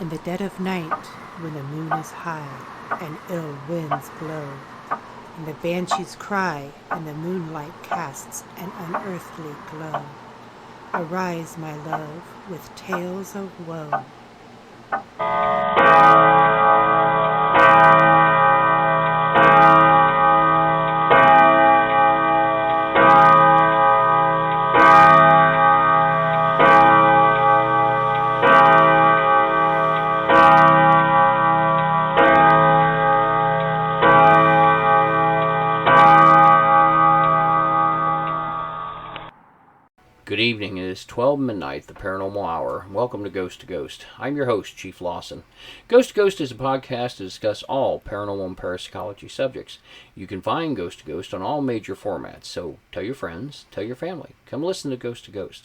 In the dead of night, when the moon is high and ill winds blow, and the banshees cry and the moonlight casts an unearthly glow, arise, my love, with tales of woe. Good evening. It is 12 midnight, the Paranormal Hour. Welcome to Ghost to Ghost. I'm your host, Chief Lawson. Ghost to Ghost is a podcast to discuss all paranormal and parapsychology subjects. You can find Ghost to Ghost on all major formats, so tell your friends, tell your family. Come listen to Ghost to Ghost.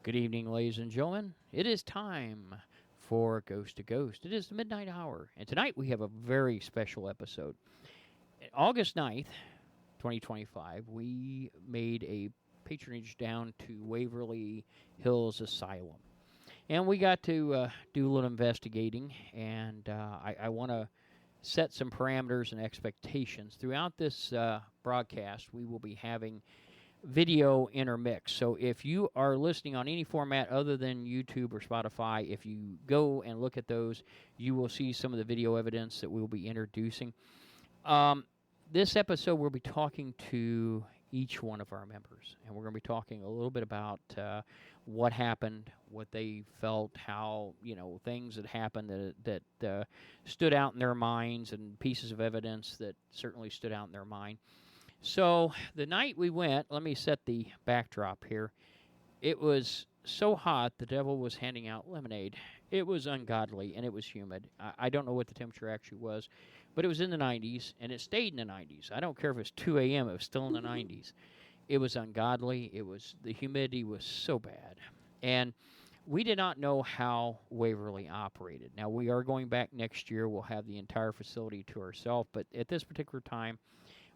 Good evening, ladies and gentlemen. It is time for Ghost to Ghost. It is the midnight hour, and tonight we have a very special episode. August 9th, 2025, we made a patronage down to Waverly Hills Asylum, and we got to do a little investigating, and I want to set some parameters and expectations. Throughout this broadcast, we will be having video intermix. So if you are listening on any format other than YouTube or Spotify, if you go and look at those, you will see some of the video evidence that we'll be introducing. This episode, we'll be talking to each one of our members, and we're going to be talking a little bit about what happened, what they felt, how, things that happened that stood out in their minds, and pieces of evidence that certainly stood out in their mind. So the night we went, let me set the backdrop here. It was so hot, the devil was handing out lemonade. It was ungodly, and it was humid. I don't know what the temperature actually was, but it was in the 90s, and it stayed in the 90s. I don't care if it's 2 a.m., it was still in the 90s. It was ungodly. The humidity was so bad. And we did not know how Waverly operated. Now, we are going back next year. We'll have the entire facility to ourselves, but at this particular time,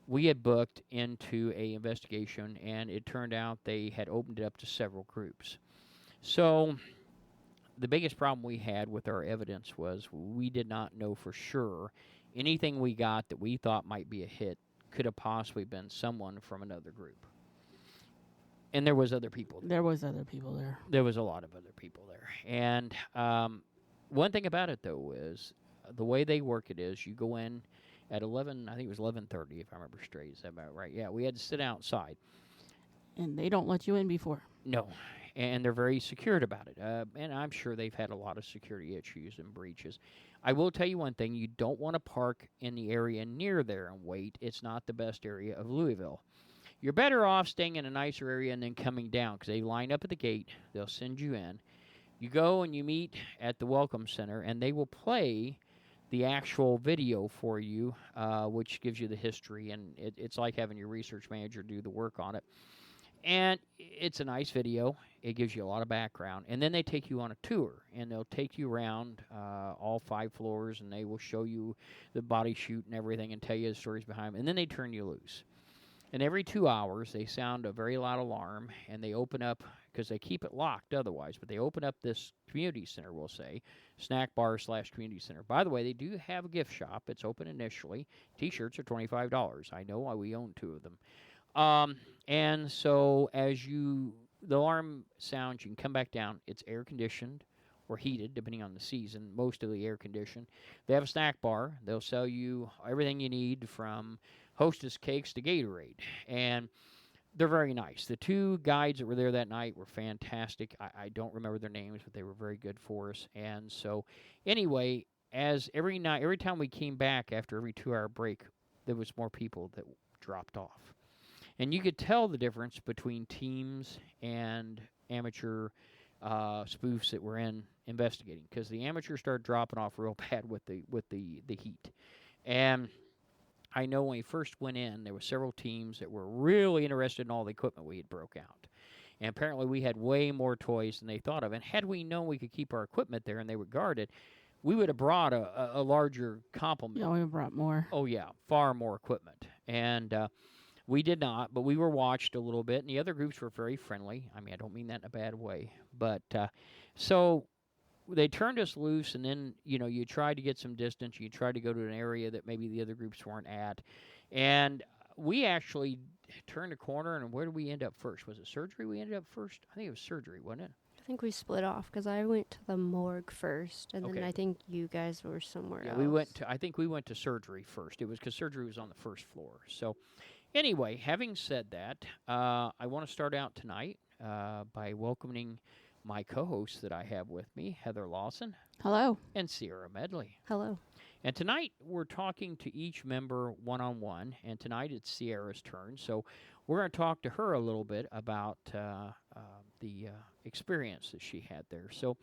we had booked into a investigation, and it turned out they had opened it up to several groups. So the biggest problem we had with our evidence was we did not know for sure anything we got that we thought might be a hit could have possibly been someone from another group. And there was other people there. There was other people there. There was a lot of other people there. And one thing about it, though, is the way they work it is you go in at 11, I think it was 11:30, if I remember straight. Is that about right? Yeah, we had to sit outside. And they don't let you in before. No, and they're very secured about it. And I'm sure they've had a lot of security issues and breaches. I will tell you one thing. You don't want to park in the area near there and wait. It's not the best area of Louisville. You're better off staying in a nicer area and then coming down, because they line up at the gate. They'll send you in. You go and you meet at the Welcome Center, and they will play the actual video for you, which gives you the history, and it's like having your research manager do the work on it. And it's a nice video. It gives you a lot of background. And then they take you on a tour, and they'll take you around all 5 floors, and they will show you the body chute and everything and tell you the stories behind them. And then they turn you loose. And every 2 hours, they sound a very loud alarm, and they open up, because they keep it locked otherwise, but they open up this community center, we'll say, snack bar / community center. By the way, they do have a gift shop. It's open initially. T-shirts are $25. I know, we own 2 of them. And so as the alarm sounds, you can come back down. It's air-conditioned or heated, depending on the season, most of the air-conditioned. They have a snack bar. They'll sell you everything you need from Hostess cakes to Gatorade, and they're very nice. The 2 guides that were there that night were fantastic. I don't remember their names, but they were very good for us. And so, anyway, as every time we came back after every 2-hour break, there was more people that dropped off, and you could tell the difference between teams and amateur spoofs that were investigating, because the amateurs started dropping off real bad with the heat. And I know when we first went in, there were several teams that were really interested in all the equipment we had broke out. And apparently we had way more toys than they thought of. And had we known we could keep our equipment there and they would guard it, we would have brought a larger complement. Yeah, we brought more. Oh, yeah, far more equipment. And We did not, but we were watched a little bit, and the other groups were very friendly. I mean, I don't mean that in a bad way, but so they turned us loose, and then you tried to get some distance. You tried to go to an area that maybe the other groups weren't at, and we actually turned a corner. And where did we end up first? Was it surgery? We ended up first. I think it was surgery, wasn't it? I think we split off because I went to the morgue first, and Okay. then I think you guys were somewhere Yeah, else. I think we went to surgery first. It was because surgery was on the first floor. So, anyway, having said that, I want to start out tonight by welcoming my co-hosts that I have with me, Heather Lawson Hello. and Sierra Medley. Hello. And tonight we're talking to each member one-on-one, and tonight it's Sierra's turn. So we're going to talk to her a little bit about the experience that she had there. So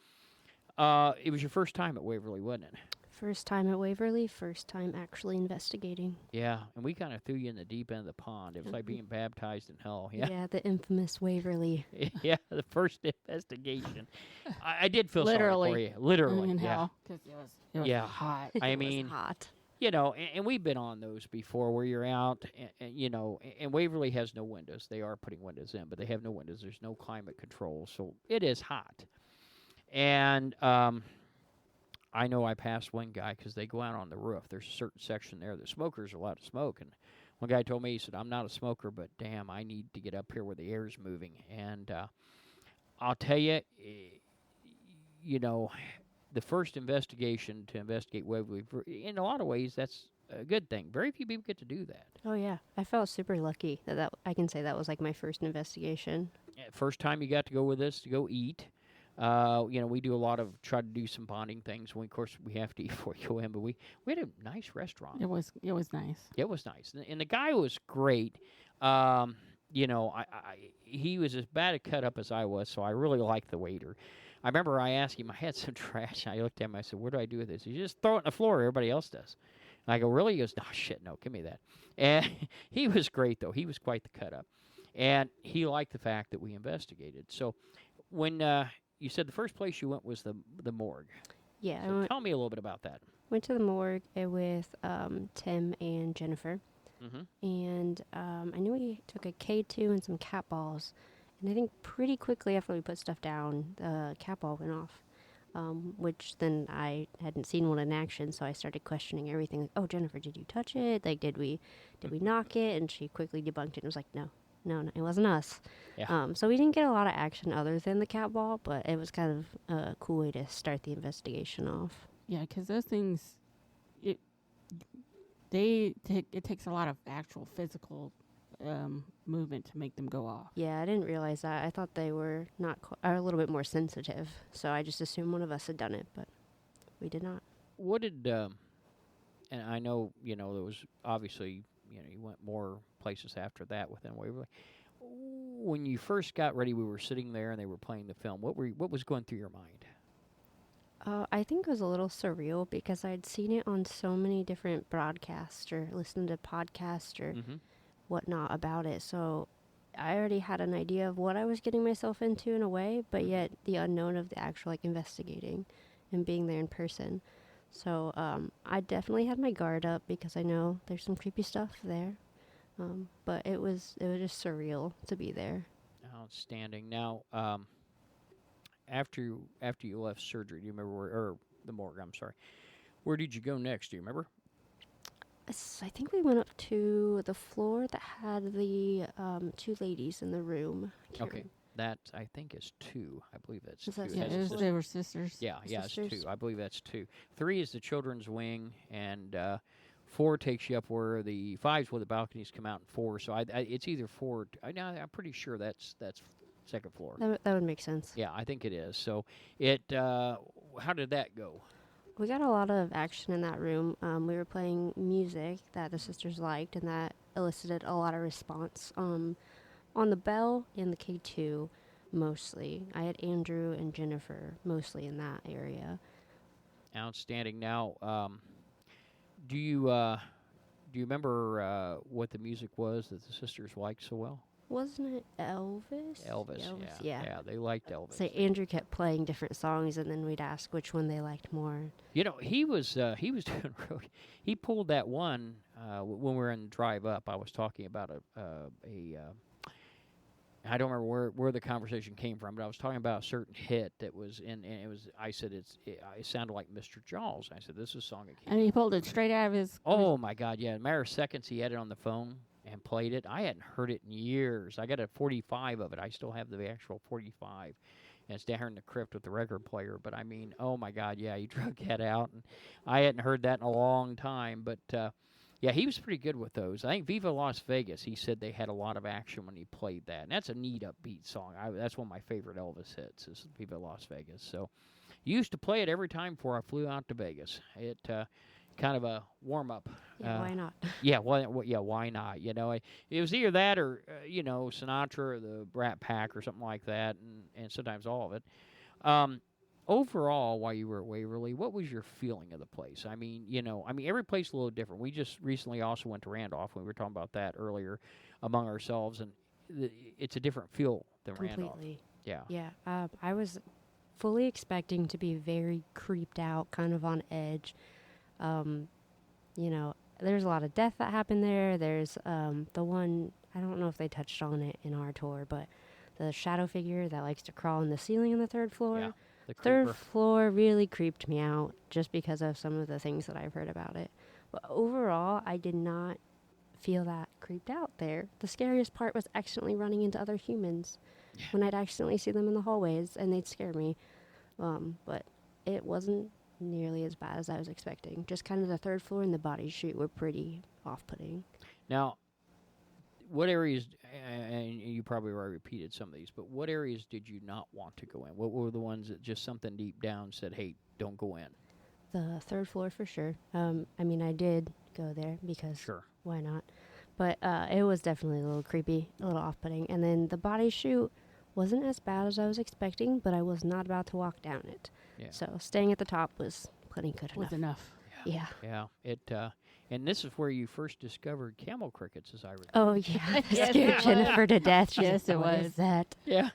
it was your first time at Waverly, wasn't it? First time at Waverly, first time actually investigating. Yeah, and we kind of threw you in the deep end of the pond. It was like being baptized in hell. Yeah, The infamous Waverly. yeah, the first investigation. I did feel Literally. sorry for you. Literally, In yeah. hell. 'Cause it was Yeah. hot. I It was mean, hot. and we've been on those before where you're out, and Waverly has no windows. They are putting windows in, but they have no windows. There's no climate control, so it is hot. And I know I passed one guy because they go out on the roof. There's a certain section there that smokers are allowed to smoke. And one guy told me, he said, I'm not a smoker, but damn, I need to get up here where the air's moving. And I'll tell you, the first investigation to investigate Waverly, in a lot of ways, that's a good thing. Very few people get to do that. Oh yeah, I felt super lucky that I can say that was like my first investigation. First time you got to go with us to go eat. We do a lot of try to do some bonding things. Of course, we have to eat before we go in, but we had a nice restaurant. It was nice. It was nice, and the guy was great. He was as bad a cut up as I was, so I really liked the waiter. I remember I asked him, I had some trash, and I looked at him, I said, what do I do with this? He said, just throw it on the floor, everybody else does. And I go, really? He goes, no, shit, no, give me that. And he was great, though. He was quite the cut up. And he liked the fact that we investigated. So when you said the first place you went was the morgue. Yeah, So tell me a little bit about that. went to the morgue with Tim and Jennifer. Mm-hmm. And I knew we took a K2 and some cat balls. And I think pretty quickly after we put stuff down, the cat ball went off. Which then I hadn't seen one in action, so I started questioning everything. Like, oh, Jennifer, did you touch it? Like, did we knock it? And she quickly debunked it and was like, no, it wasn't us. Yeah. So we didn't get a lot of action other than the cat ball, but it was kind of a cool way to start the investigation off. Yeah, because those things, it takes a lot of actual physical movement to make them go off. Yeah, I didn't realize that. I thought they were are a little bit more sensitive, so I just assumed one of us had done it, but we did not. What did, and I know, there was obviously, you went more places after that within Waverly. When you first got ready, we were sitting there and they were playing the film. What was going through your mind? I think it was a little surreal because I'd seen it on so many different broadcasts or listened to podcasts or whatnot about it. So I already had an idea of what I was getting myself into in a way, but yet the unknown of the actual investigating and being there in person. So I definitely had my guard up because I know there's some creepy stuff there. But it was just surreal to be there. Outstanding. Now, after you left surgery, do you remember or the morgue? I'm sorry. Where did you go next? Do you remember? I think we went up to the floor that had the two ladies in the room. Okay, that I think is 2. I believe that's Is 2. that It has a sisters? They were sisters. Yeah, it's Sisters? 2. I believe that's 2. 3 is the children's wing, and 4 takes you up where the 5's where the balconies come out, and 4. So it's either 4. I'm pretty sure that's second floor. That would make sense. Yeah, I think it is. So it. How did that go? We got a lot of action in that room. We were playing music that the sisters liked, and that elicited a lot of response. On the bell and the K2, mostly. I had Andrew and Jennifer mostly in that area. Outstanding. Now, do you remember what the music was that the sisters liked so well? Wasn't it Elvis? Elvis. Yeah. Yeah, they liked Elvis. So Andrew kept playing different songs, and then we'd ask which one they liked more. He was doing really. He pulled that one. when we were in drive up, I was talking about I don't remember where the conversation came from, but I was talking about a certain hit that was in, and it was. I said it sounded like Mr. Jaws. I said this is a song that came. And he pulled it straight out of his. Oh my God! Yeah, in a matter of seconds, he had it on the phone and played it. I hadn't heard it in years. I got a 45 of it. I still have the actual 45, and it's down here in the crypt with the record player. But I mean, oh my God! Yeah, he drug that out, and I hadn't heard that in a long time. But yeah, he was pretty good with those. I think Viva Las Vegas, he said they had a lot of action when he played that. And that's a neat upbeat song. That's one of my favorite Elvis hits is Viva Las Vegas. So used to play it every time before I flew out to Vegas. It kind of a warm-up. Yeah, why not? Yeah, why not? You know, it was either that or, Sinatra or the Brat Pack or something like that, and sometimes all of it. Overall, while you were at Waverly, what was your feeling of the place? I mean, every place is a little different. We just recently also went to Randolph. We were talking about that earlier among ourselves, and it's a different feel than Randolph. Completely. Yeah. Yeah. I was fully expecting to be very creeped out, kind of on edge. There's a lot of death that happened there. There's the one, I don't know if they touched on it in our tour, but the shadow figure that likes to crawl in the ceiling on the third floor. Yeah. Third floor really creeped me out just because of some of the things that I've heard about it. But overall, I did not feel that creeped out there. The scariest part was accidentally running into other humans when I'd accidentally see them in the hallways and they'd scare me. But it wasn't nearly as bad as I was expecting. Just kind of the third floor and the body chute were pretty off-putting. Now, what areas, and you probably already repeated some of these, but what areas did you not want to go in? What were the ones that just something deep down said, hey, don't go in? The third floor for sure. I did go there because why not? But it was definitely a little creepy, a little off-putting. And then the body chute wasn't as bad as I was expecting, but I was not about to walk down it. Yeah. So staying at the top was plenty good enough. Was enough. Yeah. Yeah. And this is where you first discovered camel crickets, as I recall. Oh, yeah. Scared Jennifer to death. Yes, it What was. is that? Yeah.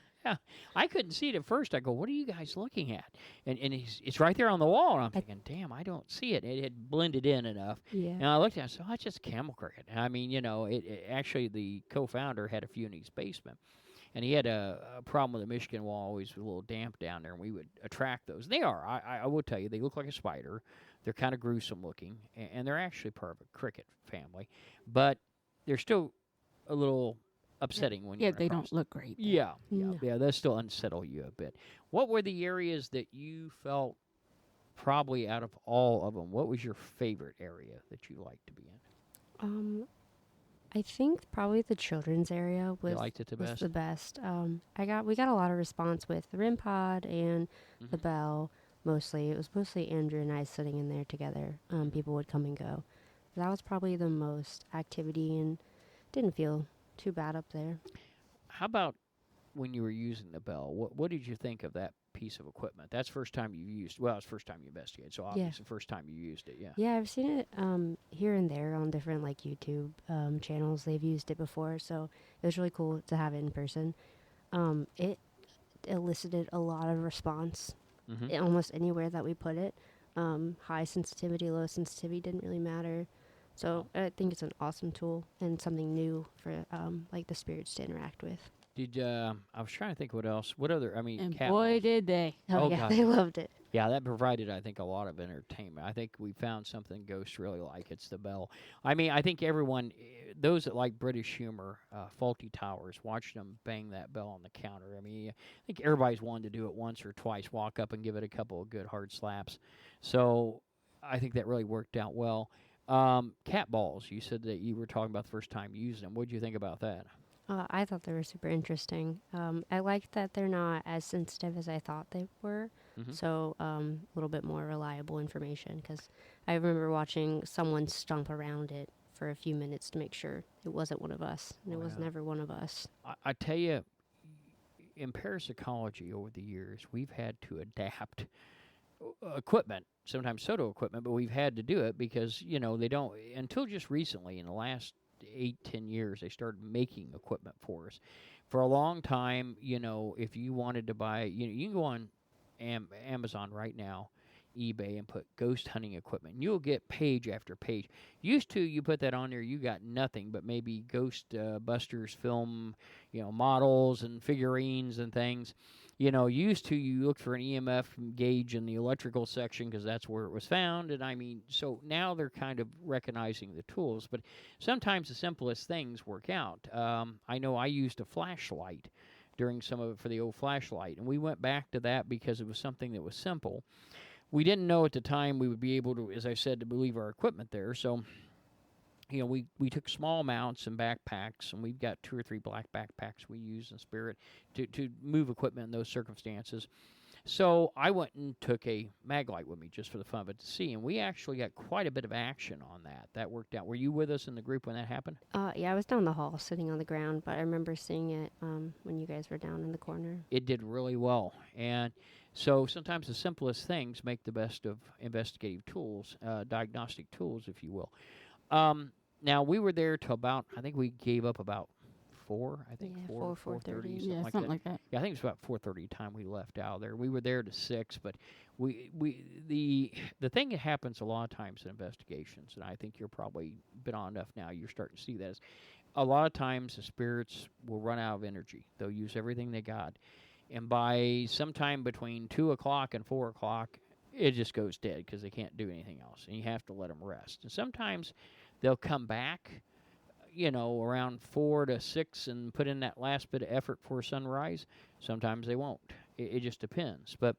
I couldn't see it at first. I go, what are you guys looking at? And it's right there on the wall. And I'm thinking, damn, I don't see it. It had blended in enough. Yeah. And I looked at it, so it's just a camel cricket. And I mean, it actually the co-founder had a few in his basement. And he had a problem with the Michigan wall, always a little damp down there, and we would attract those. They are, I will tell you, they look like a spider. They're kind of gruesome looking, and they're actually part of a cricket family. But they're still a little upsetting when you they don't look great. Yeah, No. they'll still unsettle you a bit. What were the areas that you felt probably out of all of them, what was your favorite area that you liked to be in? I think probably the children's area was, You liked it the was best? the best. We got a lot of response with the REM pod and the bell. Mostly, it was mostly Andrew and I sitting in there together. People would come and go. That was probably the most activity and didn't feel too bad up there. How about when you were using the bell? What did you think of that piece of equipment? That's first time you used. Well, it's first time you investigated, so obviously first time you used it. Yeah. Yeah, I've seen it here and there on different YouTube channels. They've used it before, so it was really cool to have it in person. It elicited a lot of response almost anywhere that we put it. High sensitivity, low sensitivity didn't really matter. So I think it's an awesome tool and something new for the spirits to interact with. Did I was trying to think what else? What other? I mean, And cat boy, balls. did they. Oh, yeah, God. they loved it. Yeah, that provided, I think, a lot of entertainment. I think we found something ghosts really like. It's the bell. I mean, I think everyone, those that like British humor, Faulty Towers, watching them bang that bell on the counter. I mean, I think everybody's wanted to do it once or twice, walk up and give it a couple of good hard slaps. So I think that really worked out well. Cat balls, you said that you were talking about the first time using them. What did you think about that? I thought they were super interesting. I like that they're not as sensitive as I thought they were. So a little bit more reliable information, because I remember watching someone stomp around it for a few minutes to make sure it wasn't one of us, and it was never one of us. I tell you, in parapsychology over the years, we've had to adapt equipment, sometimes pseudo equipment, but we've had to do it because, they don't, until just recently, in the last 8-10 years, they started making equipment for us. For a long time, if you wanted to buy, you can go on Amazon right now eBay and put ghost hunting equipment. You'll get page after page. Used to, you put that on there, you got nothing but maybe Ghost Busters film, models and figurines and things. Used to, you look for an EMF gauge in the electrical section because that's where it was found. And I mean, so now they're kind of recognizing the tools, but sometimes the simplest things work out. I know I used a flashlight during some of it for the old flashlight, and we went back to that because it was something that was simple. We didn't know at the time we would be able to, as I said, to leave our equipment there. So, we took small mounts and backpacks, and we've got 2 or 3 black backpacks we use in spirit to move equipment in those circumstances. So I went and took a mag light with me just for the fun of it to see, and we actually got quite a bit of action on that. That worked out. Were you with us in the group when that happened? Yeah, I was down the hall sitting on the ground, but I remember seeing it when you guys were down in the corner. It did really well, and so sometimes the simplest things make the best of investigative tools, diagnostic tools, if you will. Now, we were there till about, I think we gave up about 4, I think, Yeah, 4:30, Yeah, something like that. Yeah, I think it was about 4:30 time we left out there. We were there to 6, but the thing that happens a lot of times in investigations, and I think you're probably been on enough now, you're starting to see that, is a lot of times the spirits will run out of energy. They'll use everything they got. And by sometime between 2 o'clock and 4 o'clock, it just goes dead because they can't do anything else. And you have to let them rest. And sometimes they'll come back, around 4 to 6 and put in that last bit of effort for sunrise. Sometimes they won't. It just depends. But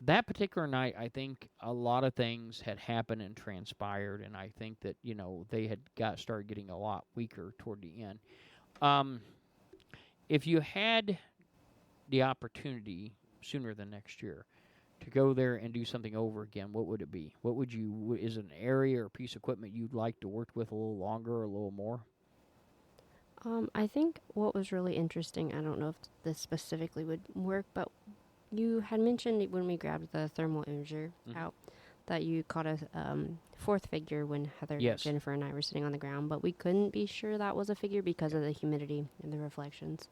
that particular night, I think a lot of things had happened and transpired. And I think that, they had started getting a lot weaker toward the end. If you had the opportunity sooner than next year to go there and do something over again, what would it be? Is it an area or piece of equipment you'd like to work with a little longer or a little more? I think what was really interesting, I don't know if this specifically would work, but you had mentioned when we grabbed the thermal imager out that you caught a 4th figure when Heather, Yes. Jennifer, and I were sitting on the ground, but we couldn't be sure that was a figure because of the humidity and the reflections.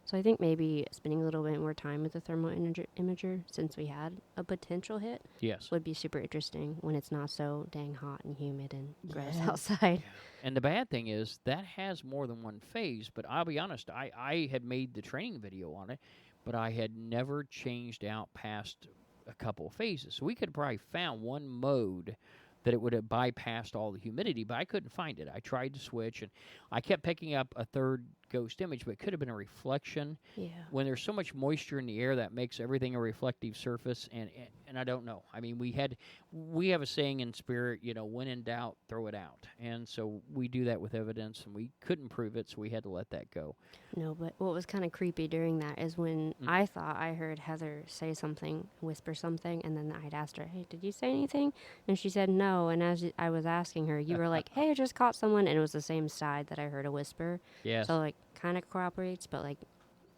So I think maybe spending a little bit more time with the thermal imager, since we had a potential hit, Yes. would be super interesting when it's not so dang hot and humid and gross Yeah. outside. And the bad thing is that has more than one phase, but I'll be honest, I had made the training video on it, but I had never changed out past a couple of phases. So we could have probably found one mode that it would have bypassed all the humidity, but I couldn't find it. I tried to switch, and I kept picking up a 3rd ghost image, but it could have been a reflection. Yeah. When there's so much moisture in the air, that makes everything a reflective surface, and I don't know. I mean, we have a saying in spirit, when in doubt, throw it out. And so we do that with evidence, and we couldn't prove it, so we had to let that go. No, but what was kind of creepy during that is when I thought I heard Heather say something, whisper something, and then I'd asked her, hey, did you say anything? And she said no, and as I was asking her, you were like, hey, I just caught someone, and it was the same side that I heard a whisper. Yes. So, kind of corroborates, but,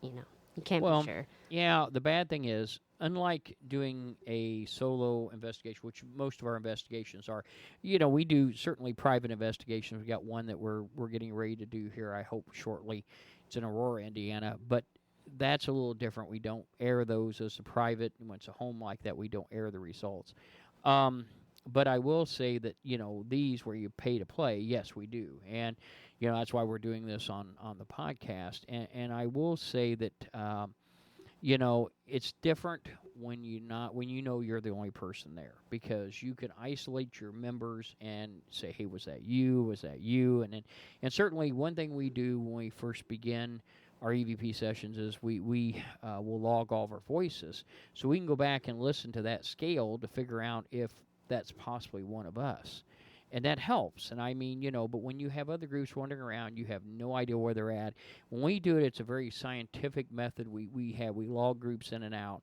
you can't be sure. Yeah, the bad thing is, unlike doing a solo investigation, which most of our investigations are, we do certainly private investigations. We've got one that we're getting ready to do here, I hope, shortly. It's in Aurora, Indiana, but that's a little different. We don't air those as a private. When it's a home like that, we don't air the results. But I will say that, these where you pay to play, yes, we do. And, that's why we're doing this on the podcast. And I will say that, it's different when you're the only person there, because you can isolate your members and say, hey, was that you? Was that you? And certainly one thing we do when we first begin our EVP sessions is we will log all of our voices so we can go back and listen to that scale to figure out if that's possibly one of us. And that helps. And I mean, but when you have other groups wandering around, you have no idea where they're at. When we do it, it's a very scientific method. We log groups in and out.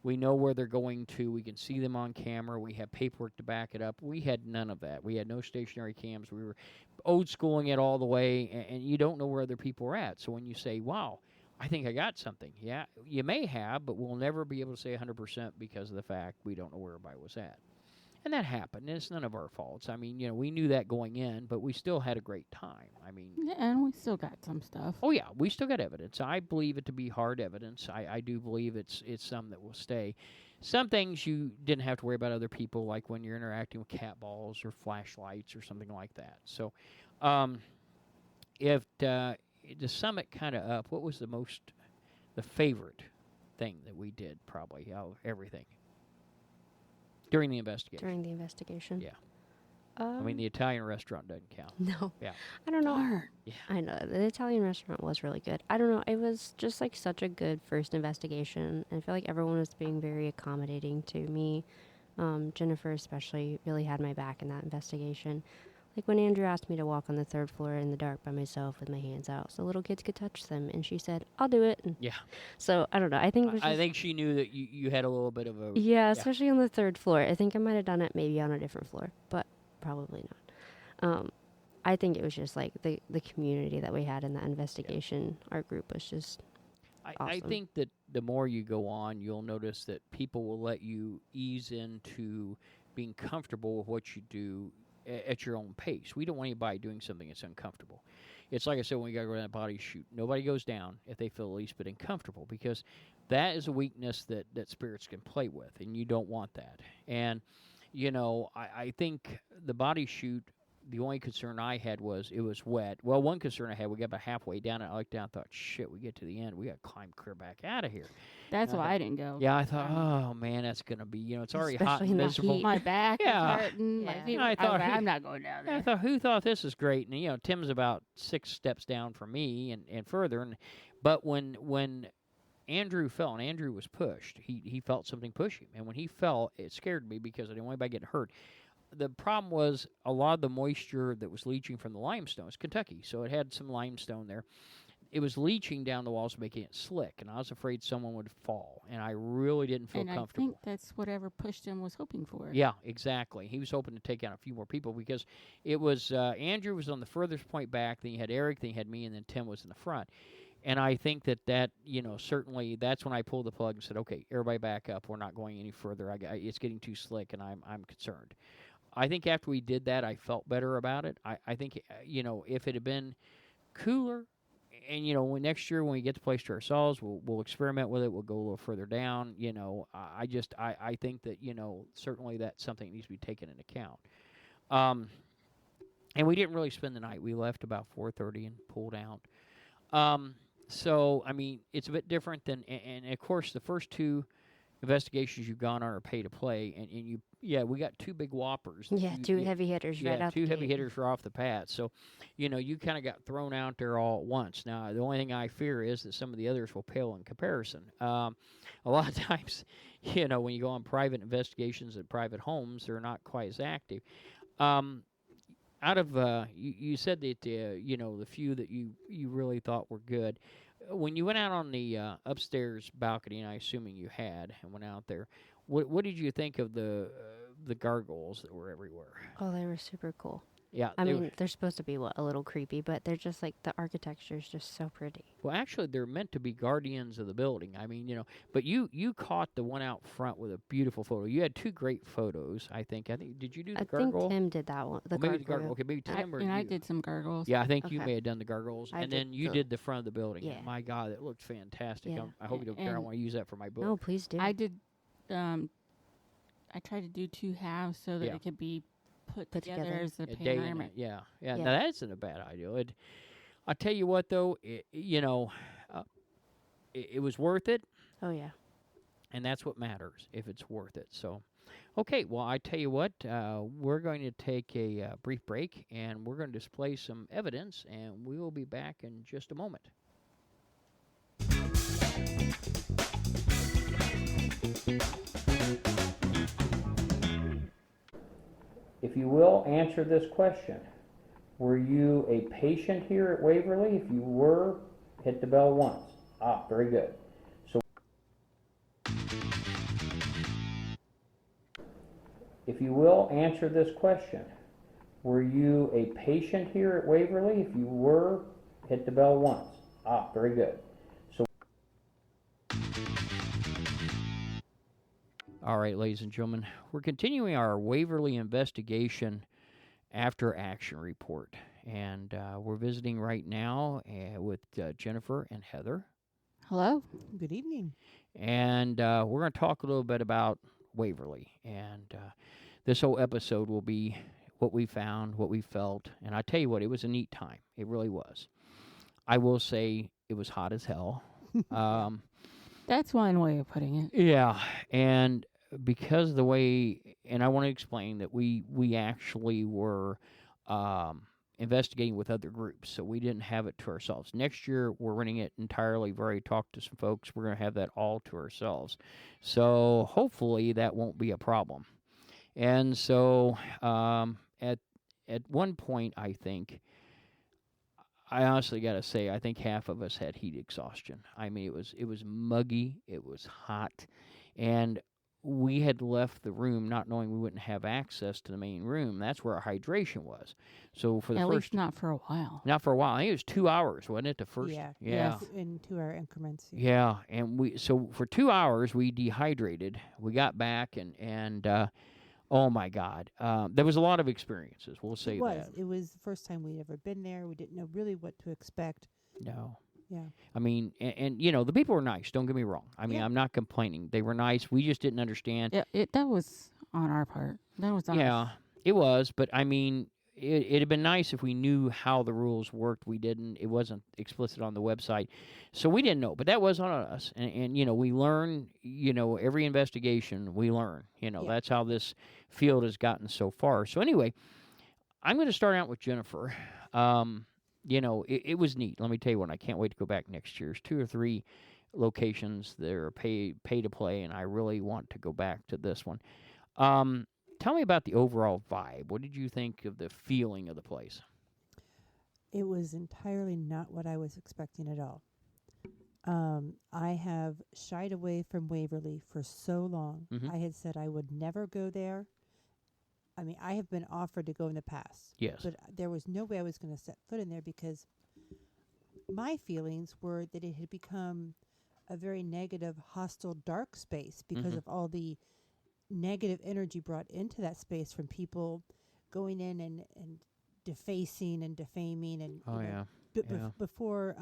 We know where they're going to. We can see them on camera. We have paperwork to back it up. We had none of that. We had no stationary cams. We were old schooling it all the way, and you don't know where other people are at. So when you say, wow, I think I got something, yeah, you may have, but we'll never be able to say 100% because of the fact we don't know where everybody was at. And that happened. It's none of our faults. I mean, we knew that going in, but we still had a great time. I mean, Yeah, and we still got some stuff. oh yeah, we still got evidence. I believe it to be hard evidence. I do believe it's some that will stay. Some things you didn't have to worry about other people, like when you're interacting with cat balls or flashlights or something like that. So, if to sum it kind of up, what was the favorite thing that we did probably out of everything during the investigation? During the investigation? Yeah. I mean, the Italian restaurant doesn't count. No. Yeah. I don't know. Darn. Yeah. I know. The Italian restaurant was really good. I don't know. It was just like such a good first investigation. I feel like everyone was being very accommodating to me. Jennifer especially really had my back in that investigation. Like when Andrew asked me to walk on the 3rd floor in the dark by myself with my hands out so little kids could touch them, and she said, I'll do it. And Yeah. so, I don't know. I think it was I just, think she knew that you had a little bit of a... yeah, especially on the 3rd floor. I think I might have done it maybe on a different floor, but probably not. I think it was just like the community that we had in that investigation. Our group was just I awesome. think that the more you go on, you'll notice that people will let you ease into being comfortable with what you do at your own pace. We don't want anybody doing something that's uncomfortable. It's like I said, when we got to go to that body shoot, nobody goes down if they feel at least bit uncomfortable, because that is a weakness that spirits can play with, and you don't want that. And, I think the body shoot, the only concern I had was it was wet. Well, one concern I had, we got about halfway down, and I looked down and thought, shit, we get to the end, we got to climb clear back out of here. That's why I didn't go. Yeah, I thought, oh, man, that's going to be, it's already hot Especially and in the miserable. heat. My back Yeah. is hurting. My Yeah. feet. I thought I'm not going down there. I thought, who thought this is great? And, Tim's about 6 steps down from me and further. But when Andrew fell, and Andrew was pushed, he felt something push him. And when he fell, it scared me because I didn't want anybody to get hurt. The problem was a lot of the moisture that was leaching from the limestone. It's Kentucky, so it had some limestone there. It was leaching down the walls, making it slick, and I was afraid someone would fall, and I really didn't feel and comfortable. I think that's whatever pushed him was hoping for. Yeah, exactly. He was hoping to take out a few more people because it was Andrew was on the furthest point back, then you had Eric, then you had me, and then Tim was in the front. And I think that certainly that's when I pulled the plug and said, okay, everybody back up. We're not going any further. It's getting too slick, and I'm concerned. I think after we did that, I felt better about it. I think, if it had been cooler, and, next year when we get the place to ourselves, we'll experiment with it. We'll go a little further down. I think that, certainly that's something that needs to be taken into account. And we didn't really spend the night. We left about 4:30 and pulled out. So, I mean, it's a bit different than, and of course, the first 2 investigations you've gone on are pay to play, and we got 2 big whoppers. Yeah, 2 heavy hitters right out the 2 heavy gate. hitters right off the pat. So, you kind of got thrown out there all at once. Now, the only thing I fear is that some of the others will pale in comparison. A lot of times, when you go on private investigations at private homes, they're not quite as active. Out of you said that the few that you really thought were good. When you went out on the upstairs balcony, and I'm assuming you had, and went out there, what did you think of the gargoyles that were everywhere? Oh, they were super cool. Yeah, I mean, they're supposed to be a little creepy, but they're just like the architecture is just so pretty. well, actually, they're meant to be guardians of the building. I mean, but you caught the one out front with a beautiful photo. You had 2 great photos, I think. Did you do the I gargoyle? think Tim did that one. Or maybe the gargoyle. Okay, maybe Tim or And you. I did some gargles. Yeah, I think you Okay. may have done the gargoyles, I and did then you the- did the front of the building. Yeah. My God, it looked fantastic. Yeah. I hope you don't care. I And- want to use that for my book. No, please do. I did. I tried to do 2 halves so that Yeah. it could be put Put together together. as a A day and panorama. yeah. Yeah. Now that isn't a bad idea. I'll tell you what, though, it was worth it, Oh yeah. and that's what matters, if it's worth it. So, okay, well, I tell you what, we're going to take a brief break, and we're going to display some evidence, and we will be back in just a moment. If you will, answer this question. Were you a patient here at Waverly? If you were, hit the bell once. Ah, very good. So, if you will, answer this question. Were you a patient here at Waverly? If you were, hit the bell once. Ah, very good. So, all right, ladies and gentlemen, we're continuing our Waverly investigation, after action report. And we're visiting right now with Jennifer and Heather. Hello. Good evening. And we're going to talk a little bit about Waverly. And this whole episode will be what we found, what we felt. And I tell you what, it was a neat time. It really was. I will say it was hot as hell. That's one way of putting it. Yeah. And because of the way, and I want to explain that we actually were investigating with other groups, so we didn't have it to ourselves. Next year, we're running it entirely. We've already talked to some folks. We're going to have that all to ourselves. So hopefully that won't be a problem. And so at one point, I think, I honestly got to say, I think half of us had heat exhaustion. I mean, it was muggy, it was hot, and we had left the room not knowing we wouldn't have access to the main room. That's where our hydration was. So for the At first, least not for a while. not for a while. I think it was 2 hours, wasn't it? The first, Yeah. yeah, In 2 hour increments. yeah. And so for 2 hours we dehydrated. We got back and oh my God, there was a lot of experiences. We'll say that. It was the first time we'd ever been there. We didn't know really what to expect. No. Yeah. I mean, and you know, the people were nice. Don't get me wrong. I mean, Yeah. I'm not complaining. They were nice. We just didn't understand. Yeah, that was on our part. That was on Yeah, us. it was. But I mean, it'd have been nice if we knew how the rules worked. We didn't. It wasn't explicit on the website, so we didn't know. But that was on us. And you know, we learn. You know, every investigation we learn. You know, Yeah. that's how this field has gotten so far. So anyway, I'm going to start out with Jennifer. You know, it was neat. Let me tell you what, I can't wait to go back next year. There's 2 or 3 locations that are pay to play, and I really want to go back to this one. Tell me about the overall vibe. What did you think of the feeling of the place? It was entirely not what I was expecting at all. I have shied away from Waverly for so long. Mhm. I had said I would never go there. I mean, I have been offered to go in the past. Yes. But there was no way I was going to set foot in there because my feelings were that it had become a very negative, hostile, dark space because Mhm. of all the negative energy brought into that space from people going in and defacing and defaming and Oh, you know, yeah. Yeah. before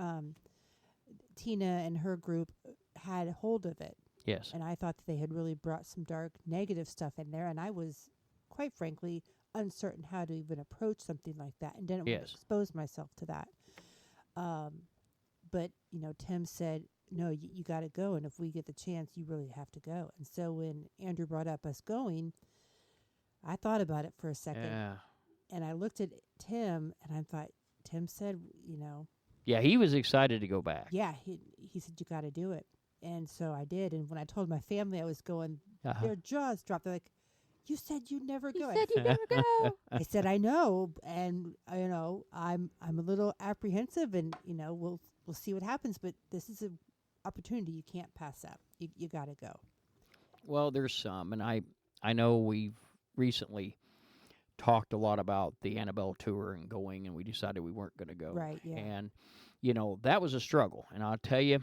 Tina and her group had hold of it. Yes. And I thought that they had really brought some dark, negative stuff in there. And I was, quite frankly, uncertain how to even approach something like that and didn't want Yes. to expose myself to that. But, you know, Tim said, no, you got to go. And if we get the chance, you really have to go. And so when Andrew brought up us going, I thought about it for a second. Yeah. And I looked at Tim and I thought, Tim said, you know, Yeah, he was excited to go back. yeah, he said, you got to do it. And so I did. And when I told my family I was going, Uh-huh. their jaws dropped. They're like, you said you'd never You go. said you'd never go. I said, I know. And, you know, I'm a little apprehensive and, you know, we'll see what happens. But this is an opportunity you can't pass up. You got to go. Well, there's some, and I know we've recently talked a lot about the Annabelle tour and going, and we decided we weren't going to go. Right, yeah. And, you know, that was a struggle. And I'll tell you,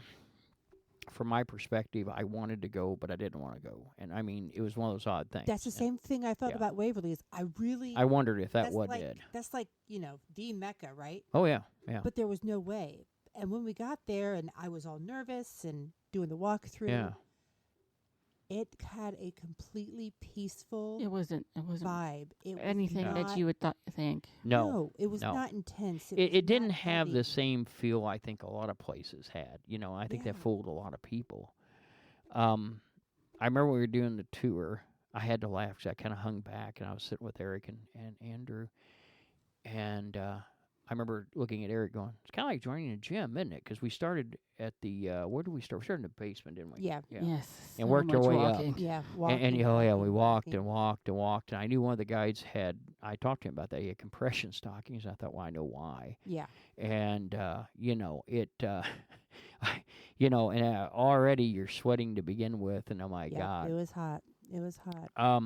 from my perspective, I wanted to go, but I didn't want to go. And, I mean, it was one of those odd things. That's the same thing I thought yeah. about Waverly is I wondered if that that's would like, did. That's like, you know, the Mecca, right? Oh, yeah, yeah. But there was no way. And when we got there and I was all nervous and doing the walkthrough, Yeah. it had a completely peaceful It wasn't vibe. It was anything not, that you would think. No. it was no. not intense. It was didn't not have heavy. the same feel I think a lot of places had. You know, I think that Yeah. fooled a lot of people. I remember we were doing the tour. I had to laugh because I kind of hung back, and I was sitting with Eric and Andrew. And I remember looking at Eric going, it's kind of like joining a gym, isn't it? Because we started at the, where did we start? We started in the basement, didn't we? Yeah. Yes. And so worked our much way up. walking. Yeah. And oh yeah, we walked walking. and walked and walked. And I knew one of the guides had, I talked to him about that. He had compression stockings. I thought, well, I know why. Yeah. And you know it you know, and already you're sweating to begin with, and oh my Yeah. God. It was hot. It was hot.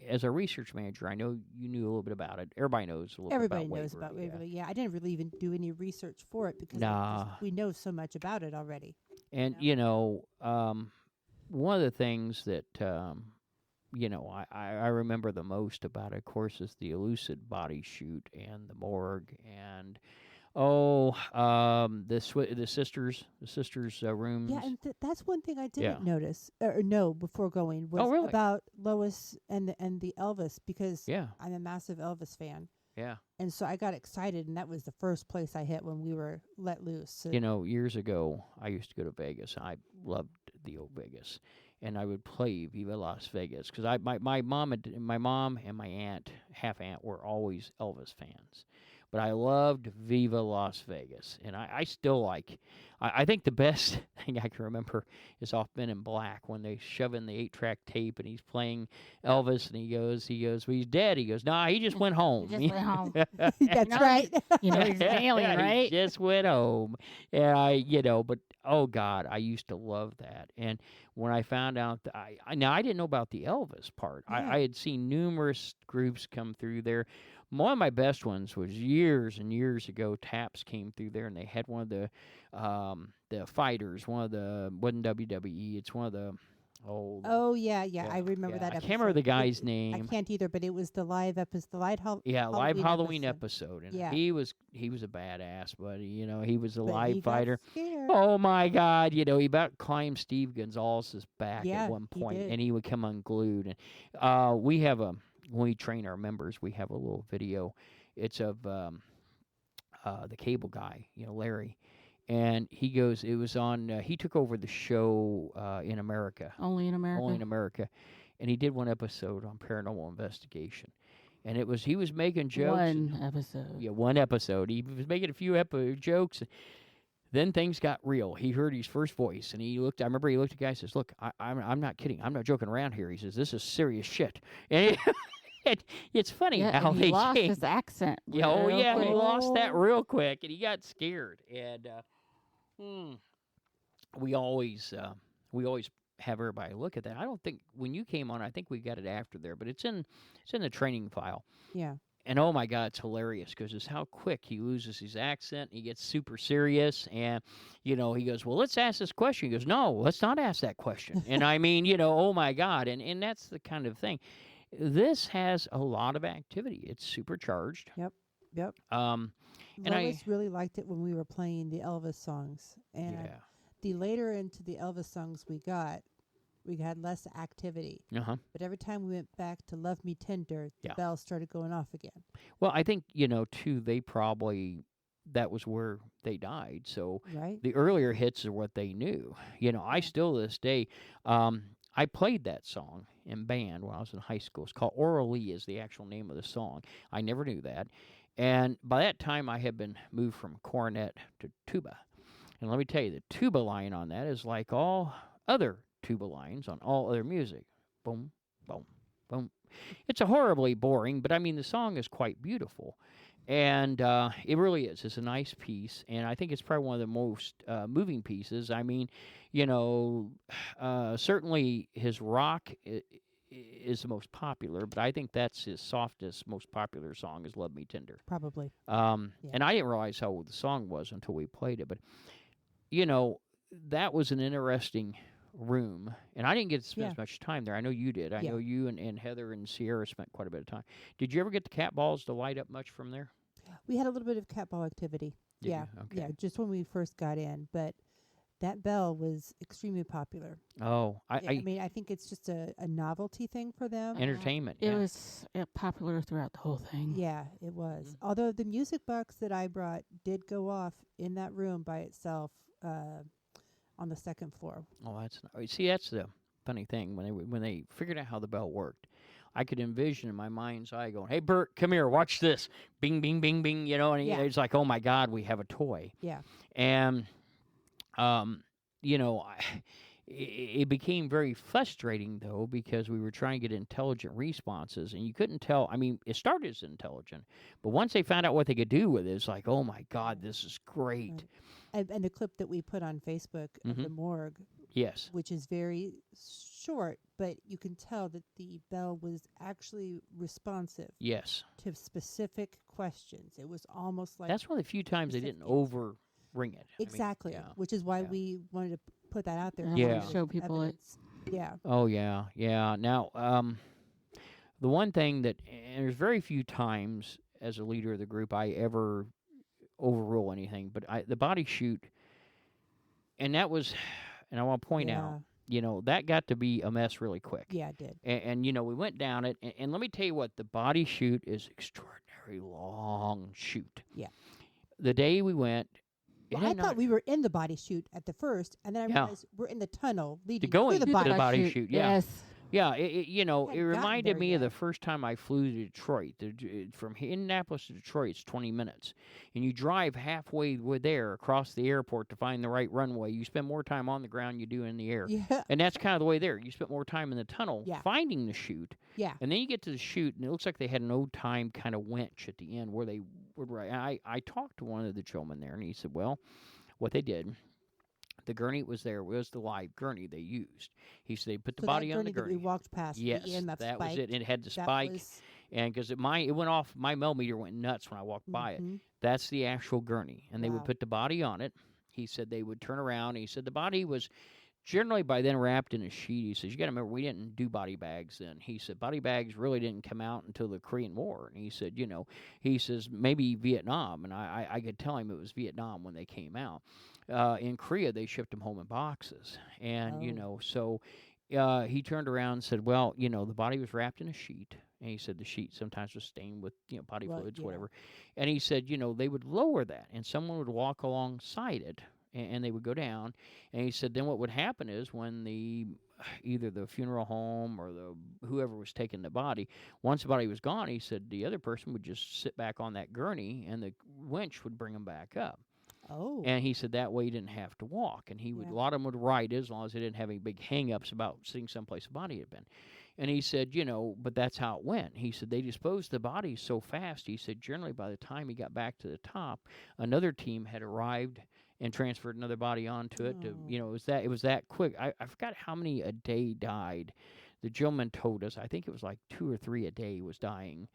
As a research manager, I know you knew a little bit about it. Everybody knows a little Everybody bit about knows about Waverly, Waverly. Yeah. I didn't really even do any research for it because Nah. we know so much about it already. And you know, one of the things that I remember the most about it, of course, is the Elucid body shoot and the morgue and the sisters' rooms. Yeah, and that's one thing I Yeah. didn't notice or know before going was really? about Lois and the Elvis, because Yeah. I'm a massive Elvis fan. Yeah. And so I got excited, and that was the first place I hit when we were let loose. So Years ago, I used to go to Vegas. I loved the old Vegas, and I would play Viva Las Vegas because my mom and my aunt, half aunt, were always Elvis fans. But I loved Viva Las Vegas, and I still like. I think the best thing I can remember is off Men in Black when they shove in the 8-track tape and he's playing Elvis, and he goes, well, he's dead. He goes, nah, he just went home. He just went home. that's right. He's an alien, right? He just went home. And but oh God, I used to love that. And when I found out that I didn't know about the Elvis part. Yeah. I had seen numerous groups come through there. One of my best ones was years and years ago. Taps came through there, and they had one of the fighters. Wasn't WWE. It's one of the old. Oh yeah. I remember that. I Episode. can't remember the guy's name. I can't either, but it was the live episode, live Halloween episode, and Yeah. he was a badass, but he was a But live he got fighter. scared. Oh my God, he about climbed Steve Gonzalez's back Yeah, at one he point, did. and he would come unglued. And we have when we train our members, we have a little video. It's of the cable guy, Larry. And he goes, it was on, he took over the show in America. Only in America. Only in America. And he did one episode on paranormal investigation. And he was making jokes. One episode. Yeah, one episode. He was making a few jokes. Then things got real. He heard his first voice, and I remember he looked at the guy and says, look, I'm not kidding. I'm not joking around here. He says, this is serious shit. And it's funny how and they he lost changed. his accent. Yeah, he quick. lost that real quick, and he got scared. And we always have everybody look at that. I don't think when you came on, I think we got it after there, but it's in the training file. Yeah. And oh my God, it's hilarious because it's how quick he loses his accent. He gets super serious, and he goes, "Well, let's ask this question." He goes, "No, let's not ask that question." And I mean, oh my God, and that's the kind of thing. This has a lot of activity. It's supercharged. Yep. And Lois really liked it when we were playing the Elvis songs, and the later into the Elvis songs we had less activity. But every time we went back to Love Me Tender, the bells started going off again. Well, I think, too, that was where they died. So the earlier hits are what they knew. I still, to this day, I played that song in band when I was in high school. It's called Orally is the actual name of the song. I never knew that. And by that time, I had been moved from cornet to tuba. And let me tell you, the tuba line on that is like all other tuba lines on all other music. Boom, boom, boom. It's a horribly boring, but I mean, the song is quite beautiful. And it really is. It's a nice piece, and I think it's probably one of the most moving pieces. I mean, certainly his rock is the most popular, but I think that's his softest, most popular song is Love Me Tender. Probably. And I didn't realize how old the song was until we played it, but, that was an interesting room, and I didn't get to spend as much time there. I know you did. I know you and Heather and Sierra spent quite a bit of time. Did you ever get the cat balls to light up much from there? We had a little bit of cat ball activity. Okay. Yeah, just when we first got in, but that bell was extremely popular. Oh, I mean, I think it's just a novelty thing for them. Entertainment. It was popular throughout the whole thing. Yeah, it was. Although the music box that I brought did go off in that room by itself on the second floor. Oh, that's the funny thing when they figured out how the bell worked. I could envision in my mind's eye going, "Hey, Bert, come here, watch this, bing, bing, bing, bing," and it's like, "Oh my God, we have a toy." Yeah. And it became very frustrating, though, because we were trying to get intelligent responses, and you couldn't tell. I mean, it started as intelligent, but once they found out what they could do with it, it's like, oh, my God, this is great. Right. And the clip that we put on Facebook of the morgue, yes, which is very short, but you can tell that the bell was actually responsive. Yes. To specific questions. It was almost like... That's one of the few times they didn't over-ring it. Exactly, I mean, which is why we wanted to put that out there. To show people evidence. Yeah. Oh yeah, yeah. Now, the one thing that, and there's very few times as a leader of the group I ever overrule anything, but the body shoot, and that was, and I want to point out, that got to be a mess really quick. Yeah, it did. And we went down it, and let me tell you what, the body shoot is extraordinary long shoot. Yeah. The day we went, Well, I thought we were in the body shoot at the first, and then I realized we're in the tunnel leading to the body shoot. Yeah. Yes. Yeah, it reminded me of yet. the first time I flew to Detroit. From Indianapolis to Detroit, it's 20 minutes. And you drive halfway there across the airport to find the right runway. You spend more time on the ground than you do in the air. Yeah. And that's kind of the way there. You spent more time in the tunnel finding the chute. Yeah. And then you get to the chute, and it looks like they had an old-time kind of winch at the end where they would ride. I talked to one of the gentlemen there, and he said, well, what they did, the gurney was there, was the live gurney they used. He said they put the body on the gurney. That we walked past. Yes, that was it. It had the spike, and because it went off, my millimeter went nuts when I walked by it. That's the actual gurney, and they would put the body on it. He said they would turn around. And he said the body was generally by then wrapped in a sheet. He says, you got to remember, we didn't do body bags then. He said body bags really didn't come out until the Korean War. And he said, he says maybe Vietnam, and I could tell him it was Vietnam when they came out. In Korea, they shipped them home in boxes. And, so he turned around and said, well, the body was wrapped in a sheet. And he said the sheet sometimes was stained with, body fluids, whatever. And he said, they would lower that, and someone would walk alongside it, and they would go down. And he said then what would happen is when either the funeral home or whoever was taking the body, once the body was gone, he said the other person would just sit back on that gurney, and the winch would bring them back up. Oh. And he said that way he didn't have to walk. And he would a lot of them would ride it as long as they didn't have any big hang-ups about sitting someplace the body had been. And he said, but that's how it went. He said they disposed the bodies so fast. He said generally by the time he got back to the top, another team had arrived and transferred another body onto it. To, it was that quick. I forgot how many a day died. The gentleman told us, I think it was like 2 or 3 a day was dying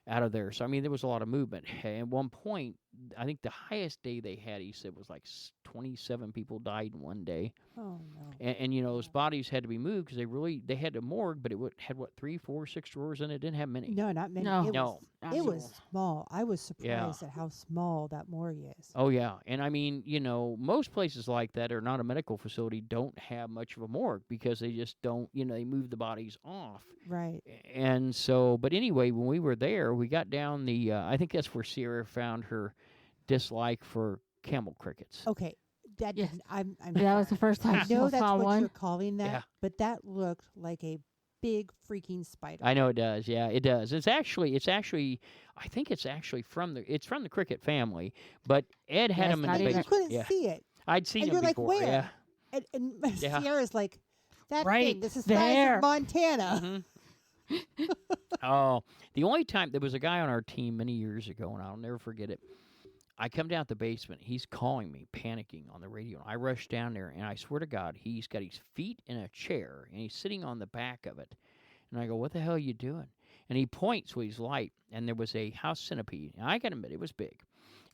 out of there. So, I mean, there was a lot of movement. At one point, I think the highest day they had, he said, was like 27 people died in one day. Oh, no. And those bodies had to be moved because they had a morgue, but it had, 3, 4, 6 drawers in it. It didn't have many. No, not many. No. It was small. I was surprised at how small that morgue is. Oh, yeah. And, I mean, most places like that are not a medical facility, don't have much of a morgue because they just don't, they move the bodies off. Right. And so, but anyway, when we were there, we got down I think that's where Sierra found her dislike for camel crickets. Okay. That was the first time I know that's saw what one. you're calling that, but that looked like a big freaking spider. I know it does. Yeah, it does. It's actually. I think it's actually from the cricket family. But Ed had them in the basement. You couldn't see it. I'd seen and them you're before. Like, where? And Sierra's like, that thing. This is the size of Montana. Oh, the only time there was a guy on our team many years ago, and I'll never forget it. I come down to the basement. He's calling me, panicking on the radio. And I rush down there, and I swear to God, he's got his feet in a chair, and he's sitting on the back of it. And I go, what the hell are you doing? And he points with his light, and there was a house centipede. And I got to admit, it was big.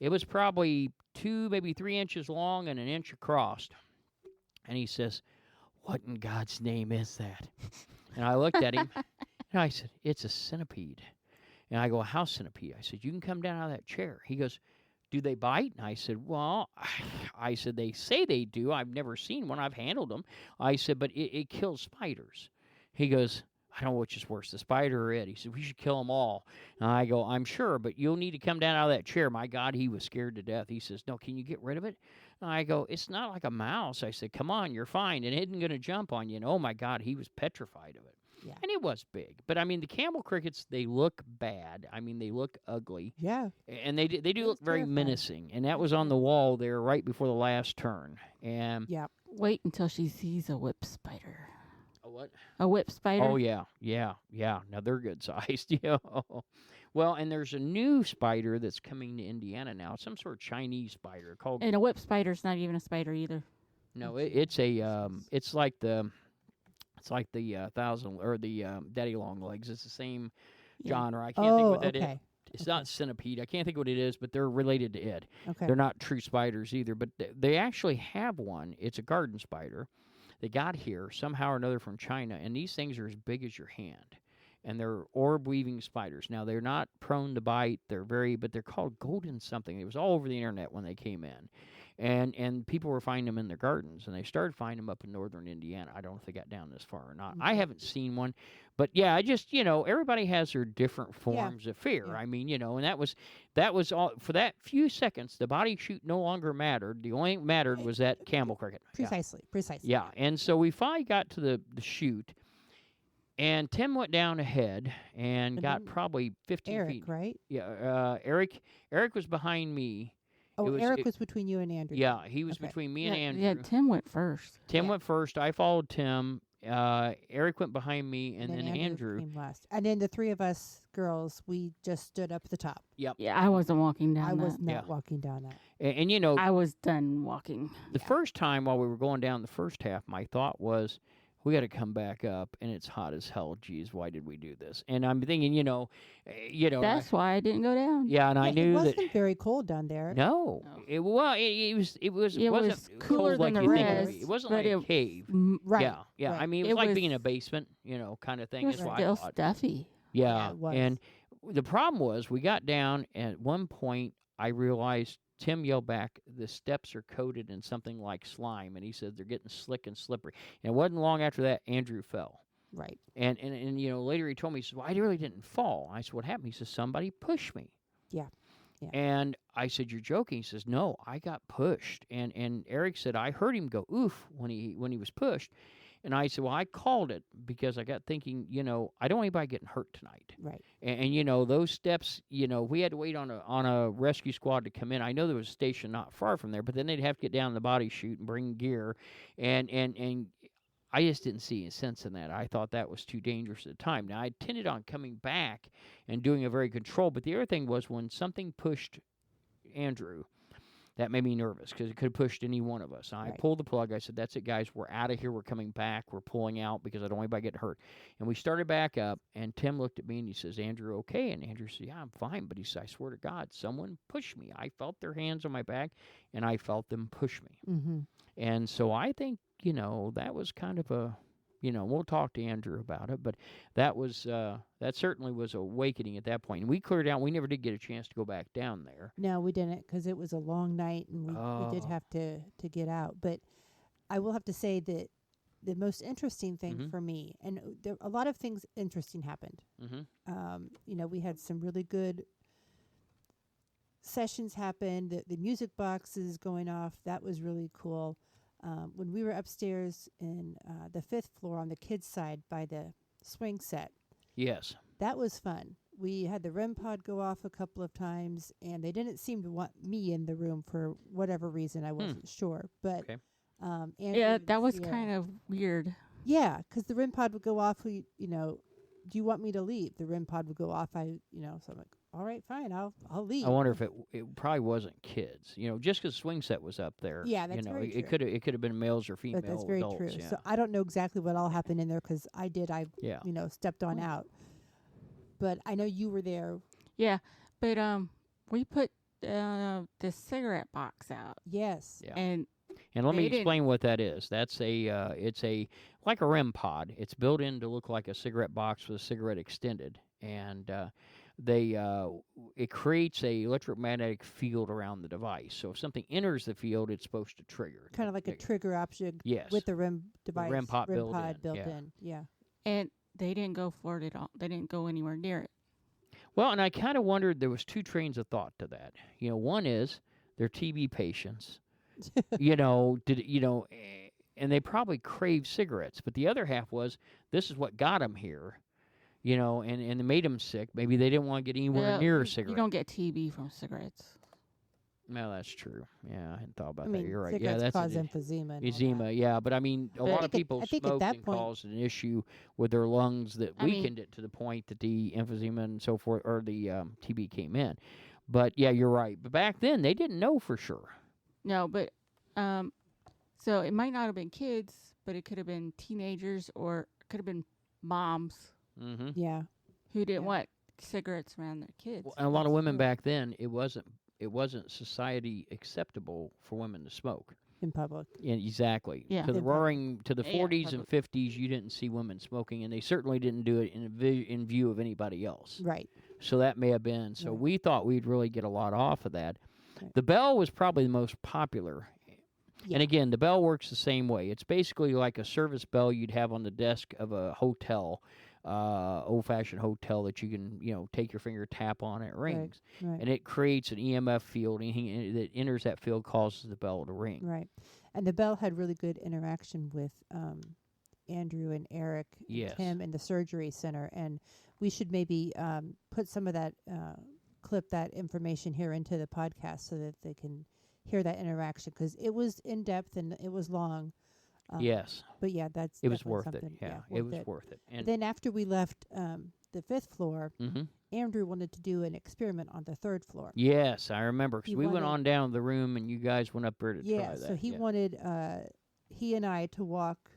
It was probably 2, maybe 3 inches long and 1 inch across. And he says, what in God's name is that? And I looked at him, and I said, it's a centipede. And I go, a house centipede. I said, you can come down out of that chair. He goes, do they bite? And I said, well, I said, they say they do. I've never seen one. I've handled them. I said, but it kills spiders. He goes, I don't know which is worse, the spider or it. He said, we should kill them all. And I go, I'm sure, but you'll need to come down out of that chair. My God, he was scared to death. He says, no, can you get rid of it? And I go, it's not like a mouse. I said, come on, you're fine. It isn't going to jump on you. And oh, my God, he was petrified of it. Yeah. And it was big. But, I mean, the camel crickets, they look bad. I mean, they look ugly. Yeah. And they do look very menacing. And that was on the wall there right before the last turn. And wait until she sees a whip spider. A what? A whip spider. Oh, yeah. Now, they're good sized. Well, and there's a new spider that's coming to Indiana now. Some sort of Chinese spider called... And a whip spider's not even a spider either. No, it's like the... It's like the thousand or the daddy long legs. It's the same genre. I can't think what that is. It's not centipede. I can't think what it is, but they're related to it. Okay. They're not true spiders either, but they actually have one. It's a garden spider They got here somehow or another from China, and these things are as big as your hand. And they're orb-weaving spiders. Now, they're not prone to bite. But they're called golden something. It was all over the internet when they came in. And people were finding them in their gardens, and they started finding them up in northern Indiana. I don't know if they got down this far or not. I haven't seen one. But, yeah, I just, everybody has their different forms of fear. Yeah. I mean, and that was all. For that few seconds, the body chute no longer mattered. The only thing that mattered was that camel cricket. Precisely. Yeah, and so we finally got to the chute. And Tim went down ahead and got probably 15 Eric, feet. right? Yeah, Eric was behind me. Oh, Eric was between you and Andrew. Yeah, he was between me and Andrew. Yeah, Tim went first. Tim went first. I followed Tim. Eric went behind me, and then Andrew came last. And then the three of us girls, we just stood up at the top. Yep. Yeah, I wasn't walking down I that. was not walking down that. And I was done walking. The first time while we were going down the first half, my thought was, we got to come back up, and it's hot as hell. Geez, why did we do this? And I'm thinking, That's why I didn't go down. Yeah, and I knew it that. wasn't very cold down there. No, it wasn't cooler cold like than you the think it would rest, be. It wasn't but like a cave. Right. Yeah. Right. I mean, it was like being in a basement, kind of thing. It was That's what I still thought. stuffy. Yeah, it was. and the problem was we got down, and at one point I realized Tim yelled back, the steps are coated in something like slime, and he said they're getting slick and slippery. And it wasn't long after that Andrew fell. Right. And later he told me, he said, well, I really didn't fall. I said, what happened? He says, somebody pushed me. Yeah. And I said, you're joking. He says, no, I got pushed. And Eric said, I heard him go, oof, when he was pushed. And I said, well, I called it because I got thinking, I don't want anybody getting hurt tonight. Right. And those steps, we had to wait on a rescue squad to come in. I know there was a station not far from there, but then they'd have to get down the body chute and bring gear. And I just didn't see any sense in that. I thought that was too dangerous at the time. Now, I intended on coming back and doing a very controlled, but the other thing was when something pushed Andrew, that made me nervous because it could have pushed any one of us. And I pulled the plug. I said, that's it, guys. We're out of here. We're coming back. We're pulling out because I don't want anybody getting hurt. And we started back up, and Tim looked at me, and he says, Andrew, okay? And Andrew said, yeah, I'm fine. But he said, I swear to God, someone pushed me. I felt their hands on my back, and I felt them push me. Mm-hmm. And so I think, that was kind of a, we'll talk to Andrew about it, but that was, that certainly was awakening at that point. And we cleared out. We never did get a chance to go back down there. No, we didn't because it was a long night and we did have to get out. But I will have to say that the most interesting thing for me, and a lot of things interesting happened. Mm-hmm. We had some really good sessions happen. The music boxes going off, that was really cool. When we were upstairs in the 5th floor on the kids' side by the swing set. Yes. That was fun. We had the REM pod go off a couple of times, and they didn't seem to want me in the room for whatever reason. I wasn't sure. But yeah, that was kind of weird. Yeah, because the REM pod would go off. Do you want me to leave? The REM pod would go off. So I'm like, all right, fine, I'll leave. I wonder if it probably wasn't kids. Just because swing set was up there. Yeah, that's very true. It could have been males or female But that's very adults. true. Yeah. So I don't know exactly what all happened in there because I stepped on out. But I know you were there. Yeah, but we put the cigarette box out. Yes. Yeah. And let me explain what that is. That's it's like a REM pod. It's built in to look like a cigarette box with a cigarette extended, and it creates a electromagnetic field around the device. So if something enters the field, it's supposed to trigger. Kind of like a trigger option. Yes. With the REM device. The REM pod built in. in. Yeah. And they didn't go for it at all. They didn't go anywhere near it. Well, and I kind of wondered, there was two trains of thought to that. One is they're TB patients. And they probably crave cigarettes. But the other half was, this is what got them here. And it made them sick. Maybe they didn't want to get anywhere near a cigarette. You don't get TB from cigarettes. No, that's true. Yeah, I hadn't thought about I mean, that. You're right. Cigarettes Yeah, that's cause emphysema. and all Eczema, that. yeah. But I mean, a lot of people I think at smoked that and point- caused an issue with their lungs that weakened it to the point that the emphysema and so forth, or the TB came in. But yeah, you're right. But back then, they didn't know for sure. No, but so it might not have been kids, but it could have been teenagers or it could have been moms Mm-hmm. Yeah. who didn't want cigarettes around their kids. Well, and a lot of That's women true. back then, it wasn't society acceptable for women to smoke. in public. Yeah, exactly. Yeah. To the In roaring, to the Yeah, 40s and 50s, you didn't see women smoking, and they certainly didn't do it in view of anybody else. Right. So that may have been. So Right. we thought we'd really get a lot off of that. Right. The bell was probably the most popular. Yeah. And again, the bell works the same way. It's basically like a service bell you'd have on the desk of a hotel, old-fashioned hotel that you can, take your finger, tap on, it rings. Right. And it creates an EMF field. Anything that enters that field causes the bell to ring. Right. And the bell had really good interaction with Andrew and Eric and Yes. Tim in the surgery center. And we should maybe put some of that, clip that information here into the podcast so that they can hear that interaction, because it was in depth and it was long. Yes. But yeah, that's It was definitely worth it. something. Yeah, it was worth it. And Then after we left the 5th floor, mhm. Andrew wanted to do an experiment on the 3rd floor. Yes, I remember, because He we went wanted- on down the room and you guys went up there to try that. So he yeah. wanted he and I to walk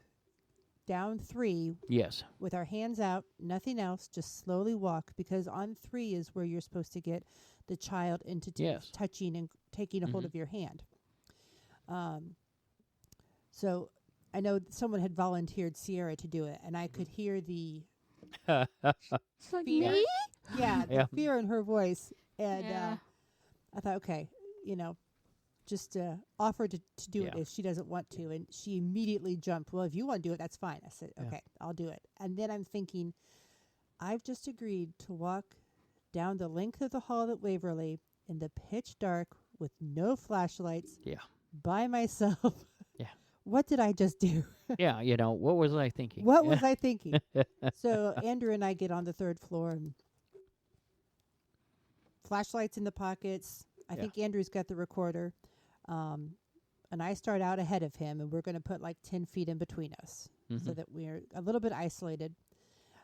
down 3 Yes. with our hands out, nothing else, just slowly walk, because on 3 is where you're supposed to get the child into Yes. touching and taking a hold Mhm. of your hand. So I know someone had volunteered Sierra to do it, and I could hear the It's like fear. me. Yeah, the Yeah. fear in her voice, and Yeah. I thought, okay, just offer to do it Yeah. if she doesn't want to. And she immediately jumped, well, if you want to do it, that's fine. I said, Yeah. okay, I'll do it. And then I'm thinking, I've just agreed to walk down the length of the hall at Waverly in the pitch dark with no flashlights Yeah. by myself. Yeah. What did I just do? Yeah, what was I thinking? What was I thinking? So Andrew and I get on the 3rd floor, and flashlights in the pockets. I Yeah. think Andrew's got the recorder. And I start out ahead of him, and we're going to put like 10 feet in between us so Mhm. that we're a little bit isolated.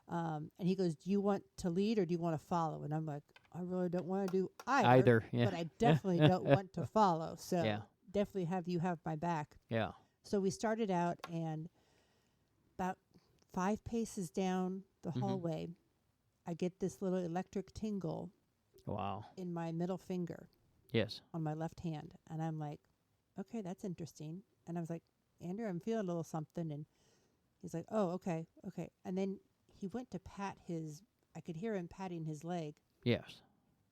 And he goes, do you want to lead or do you want to follow? And I'm like, I really don't want to do either. Yeah. But I definitely don't want to follow. So Yeah. definitely have my back. Yeah. So we started out, and about 5 paces down the Mhm. hallway, I get this little electric tingle Wow. in my middle finger Yes. on my left hand. And I'm like, okay, that's interesting. And I was like, Andrew, I'm feeling a little something. And he's like, oh, okay. And then he went to pat I could hear him patting his leg. Yes.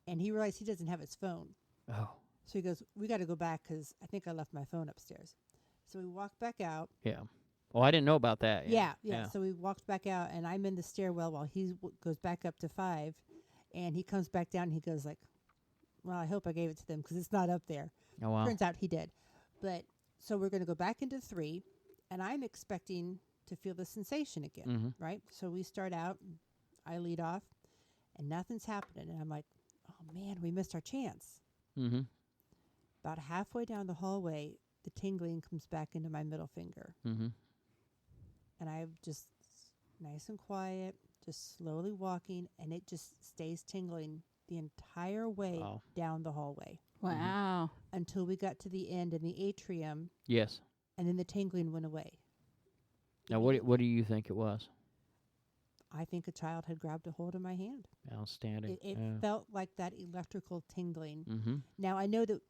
And he realized he doesn't have his phone. Oh. So he goes, we got to go back because I think I left my phone upstairs. So we walked back out. Yeah. Oh, I didn't know about that. Yeah. So we walked back out, and I'm in the stairwell while he goes back up to 5. And he comes back down, and he goes like, well, I hope I gave it to them because it's not up there. Oh, wow. Turns out he did. But so we're going to go back into 3, and I'm expecting to feel the sensation again, Mhm. right? So we start out, I lead off, and nothing's happening. And I'm like, oh, man, we missed our chance. Mm-hmm. About halfway down the hallway, the tingling comes back into my middle finger. Mm-hmm. And I'm just nice and quiet, just slowly walking, and it just stays tingling the entire way Wow. down the hallway Wow. until we got to the end in the atrium, Yes. and then the tingling went away. Now, what do you think it was? I think a child had grabbed a hold of my hand. Outstanding. It felt like that electrical tingling. Mm-hmm. Now, I know that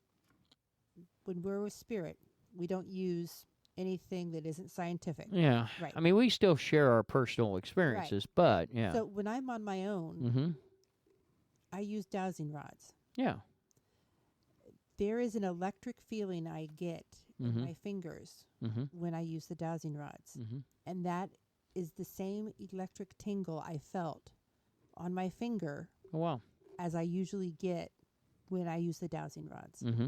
when we're with spirit, we don't use anything that isn't scientific. Yeah. Right. I mean, we still share our personal experiences, but yeah. So when I'm on my own, Mm-hmm. I use dowsing rods. Yeah. There is an electric feeling I get Mhm. in my fingers Mm-hmm. when I use the dowsing rods. Mm-hmm. And that is the same electric tingle I felt on my finger Oh, wow. as I usually get when I use the dowsing rods. Mm-hmm.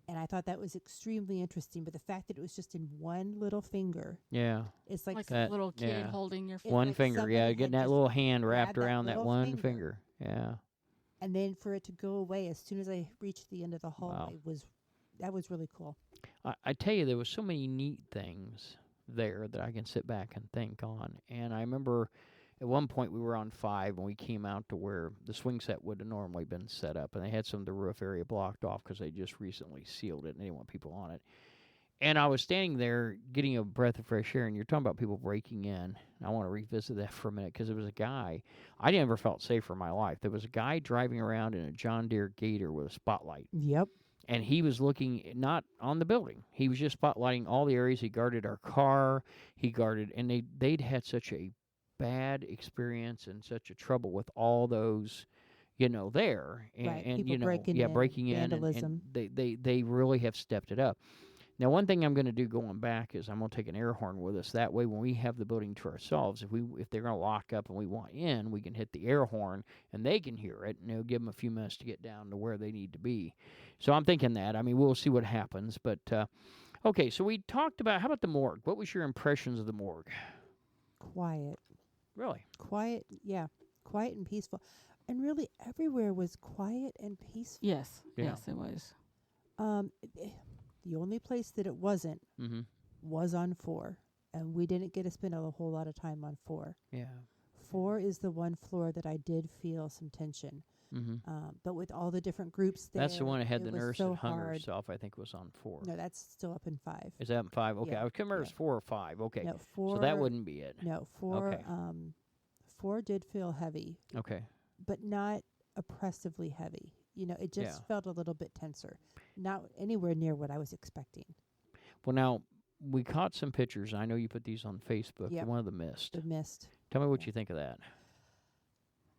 And I thought that was extremely interesting. But the fact that it was just in one little finger, Yeah. it's like, Like that- a little kid yeah. holding your It's finger. One like finger. somebody Yeah. had Getting that just little hand wrapped grabbed that around that little one finger. finger. Yeah. and then for it to go away as soon as I reached the end of the hallway that was really cool. I tell you, there was so many neat things there that I can sit back and think on. And I remember at one point we were on 5 and we came out to where the swing set would have normally been set up, and they had some of the roof area blocked off because they just recently sealed it and they didn't want people on it. And I was standing there getting a breath of fresh air, and you're talking about people breaking in. And I want to revisit that for a minute because there was a guy. I never felt safer in my life. There was a guy driving around in a John Deere Gator with a spotlight. Yep. and he was looking not on the building. He was just spotlighting all the areas. He guarded our car. He guarded, and they'd had such a bad experience and such a trouble with all those, there, and, Right, and people breaking in, breaking in, and vandalism. they really have stepped it up. Now, one thing I'm going to do going back is I'm going to take an air horn with us. That way, when we have the building to ourselves, if they're going to lock up and we want in, we can hit the air horn and they can hear it, and it'll give them a few minutes to get down to where they need to be. So I'm thinking that. I mean, we'll see what happens. But, okay, so we talked about, how about the morgue? What was your impressions of the morgue? Quiet. Really? Quiet, yeah. Quiet and peaceful. And really, everywhere was quiet and peaceful. Yes. Yeah. Yes, it was. The only place that it wasn't Mm-hmm. was on 4. And we didn't get to spend a whole lot of time on 4. Yeah. 4 is the one floor that I did feel some tension. Mm-hmm. But with all the different groups there, That's the one that had it the was nurse so that hung hard. herself, I think, was on 4. No, that's still up in 5. Is that in 5? Okay, Yeah, I couldn't remember if it was yeah. 4 or 5. Okay. No, 4. So that wouldn't be it. No, 4. Okay. 4 did feel heavy, Okay. but not oppressively heavy. It just Yeah. felt a little bit tenser. Not anywhere near what I was expecting. Well, now, we caught some pictures. I know you put these on Facebook. Yep. The one of the mist. The mist. Tell me what Yeah. you think of that.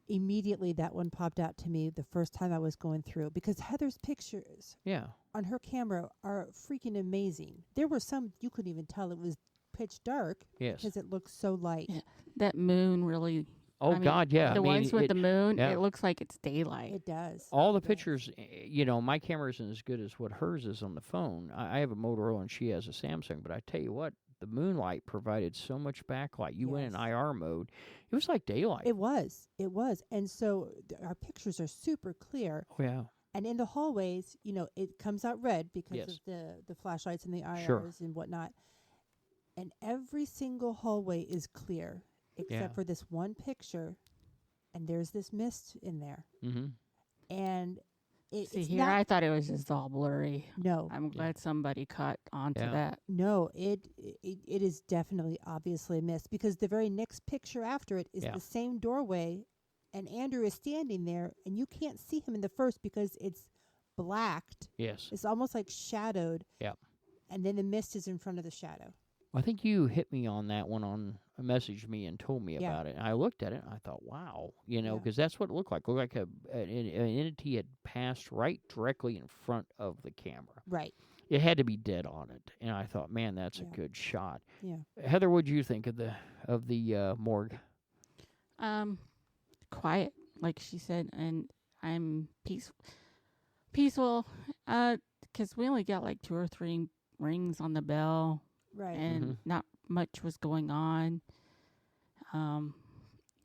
Immediately, that one popped out to me the first time I was going through, because Heather's pictures Yeah. on her camera are freaking amazing. There were some you couldn't even tell it was pitch dark Yes. because it looked so light. Yeah. That moon really. Oh, I mean, God, yeah. The I mean, ones with the moon, yeah. it looks like it's daylight. It does. all the It does. pictures, my camera isn't as good as what hers is on the phone. I have a Motorola and she has a Samsung, but I tell you what, the moonlight provided so much backlight. You went in Yes. IR mode. It was like daylight. It was. It was. And so our pictures are super clear. Oh, yeah. And in the hallways, it comes out red because Yes. of the flashlights and the IRs Sure. and whatnot. And every single hallway is clear except Yeah. for this one picture. And there's this mist in there. Mm-hmm. And See, it's here not. I thought it was just all blurry. No, I'm glad somebody caught onto Yeah. that. no, it is definitely obviously a mist, because the very next picture after it is Yeah. the same doorway, and Andrew is standing there, and you can't see him in the first because it's blacked. Yes. It's almost like shadowed. Yep. And then the mist is in front of the shadow. I think you hit me on that one messaged me and told me Yeah. about it. And I looked at it and I thought, wow, Yeah. because that's what it looked like. It looked like an entity had passed right directly in front of the camera. Right. It had to be dead on it. And I thought, man, that's a Yeah. good shot. Yeah. Heather, what did you think of the morgue? Quiet, like she said, and I'm peaceful, because we only got like 2 or 3 rings on the bell, Right. and Mhm. not much was going on. And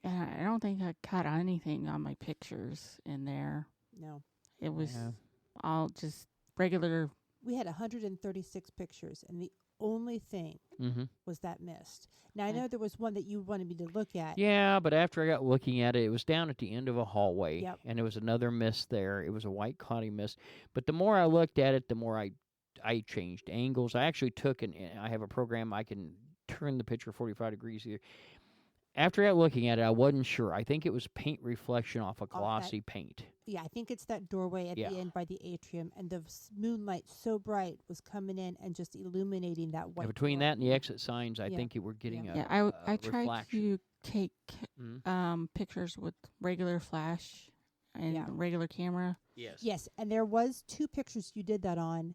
I don't think I caught anything on my pictures in there. No. It was Yeah. all just regular. We had 136 pictures, and the only thing Mm-hmm. was that mist. Now, I Yeah. know there was one that you wanted me to look at. Yeah, but after I got looking at it, it was down at the end of a hallway, Yep. and there was another mist there. It was a white cloudy mist. But the more I looked at it, the more I changed angles. I actually took I have a program I can turn the picture 45 degrees here. After I got looking at it, I wasn't sure. I think it was paint reflection off a glossy paint. Yeah, I think it's that doorway at Yeah. the end by the atrium, and the moonlight so bright was coming in and just illuminating that white. And between door. that and the exit signs, I Yeah. think we're getting Yeah. I tried reflection. to take Mhm. pictures with regular flash and Yeah. regular camera. Yes. Yes, and there was 2 pictures you did that on,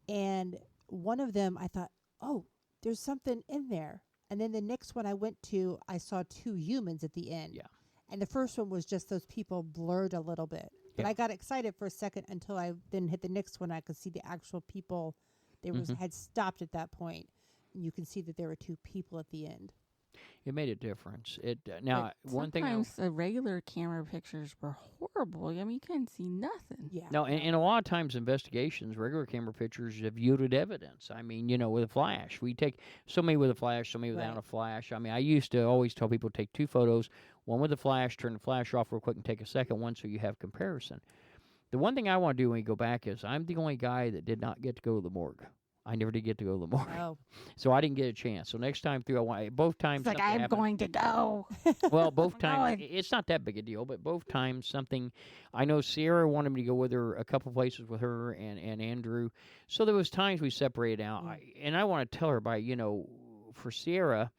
and one of them I thought, oh, there's something in there. And then the next one I went to, I saw 2 humans at the end. Yeah. And the first one was just those people blurred a little bit. But Yeah. I got excited for a second until I then hit the next one. I could see the actual people. They had stopped at that point, and you can see that there were 2 people at the end. It made a difference. Now But one thing. sometimes the regular camera pictures were horrible. I mean, you couldn't see nothing. Yeah. No, and a lot of times investigations, regular camera pictures have yielded evidence. I mean, with a flash. We take so many with a flash, so many without Right. a flash. I mean, I used to always tell people take 2 photos, one with a flash, turn the flash off real quick and take a second one so you have comparison. The one thing I want to do when we go back is I'm the only guy that did not get to go to the morgue. I never did get to go to Lemoore. Oh, So I didn't get a chance. So next time through, both times. It's like, something I'm happened. going to go. Well, both I'm times, going. it's not that big a deal, but both times something, I know Sierra wanted me to go with her a couple places with her and Andrew. So there was times we separated out. And I want to tell her for Sierra,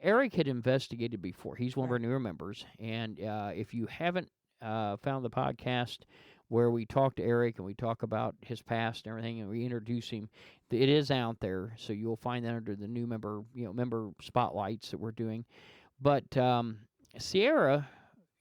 Eric had investigated before. He's one of our newer members. And if you haven't found the podcast where we talk to Eric and we talk about his past and everything and we introduce him, it is out there. So you'll find that under the new member spotlights that we're doing. But Sierra,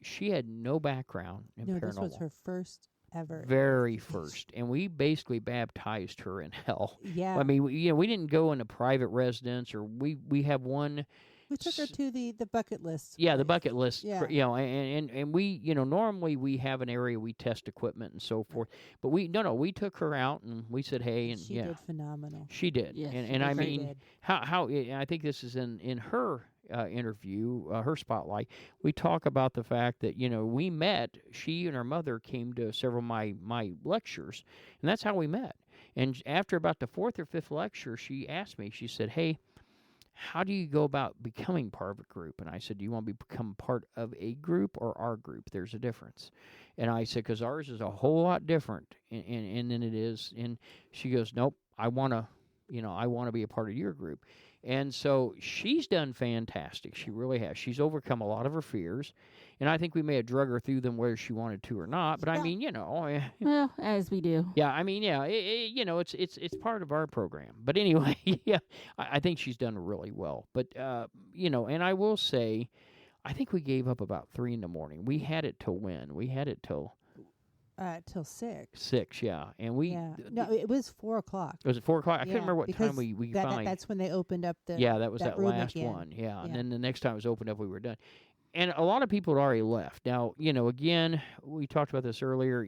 she had no background in paranormal. This was her first ever. Very first. And we basically baptized her in hell. Yeah. I mean, we didn't go in a private residence, or we have one. We took her to the bucket list. Yeah, the bucket list. Yeah. And we, normally we have an area we test equipment and so forth. But we took her out and we said, hey, and she did phenomenal. She did. Yes, and I mean, how I think this is in her interview, her spotlight. We talk about the fact that we met. She and her mother came to several of my lectures, and that's how we met. And after about the fourth or fifth lecture, she asked me. She said, "Hey, how do you go about becoming part of a group?" And I said, "Do you want to become part of a group or our group? There's a difference." And I said, "Because ours is a whole lot different, and than it is." And she goes, "Nope, I want to." I want to be a part of your group. And so she's done fantastic. She really has. She's overcome a lot of her fears. And I think we may have drug her through them whether she wanted to or not. But I mean, Well, as we do. Yeah, I mean, yeah, it's part of our program. But anyway, yeah, I think she's done really well. But, and I will say, I think we gave up about 3 a.m. We had it till when? We had it till 6. 6, yeah. And no, it was 4 o'clock. Was it 4 o'clock? I couldn't remember what time we finally. That's when they opened up the. Yeah, that was that last again. one. Yeah. And then the next time it was opened up, we were done. And a lot of people had already left. Now, again, we talked about this earlier.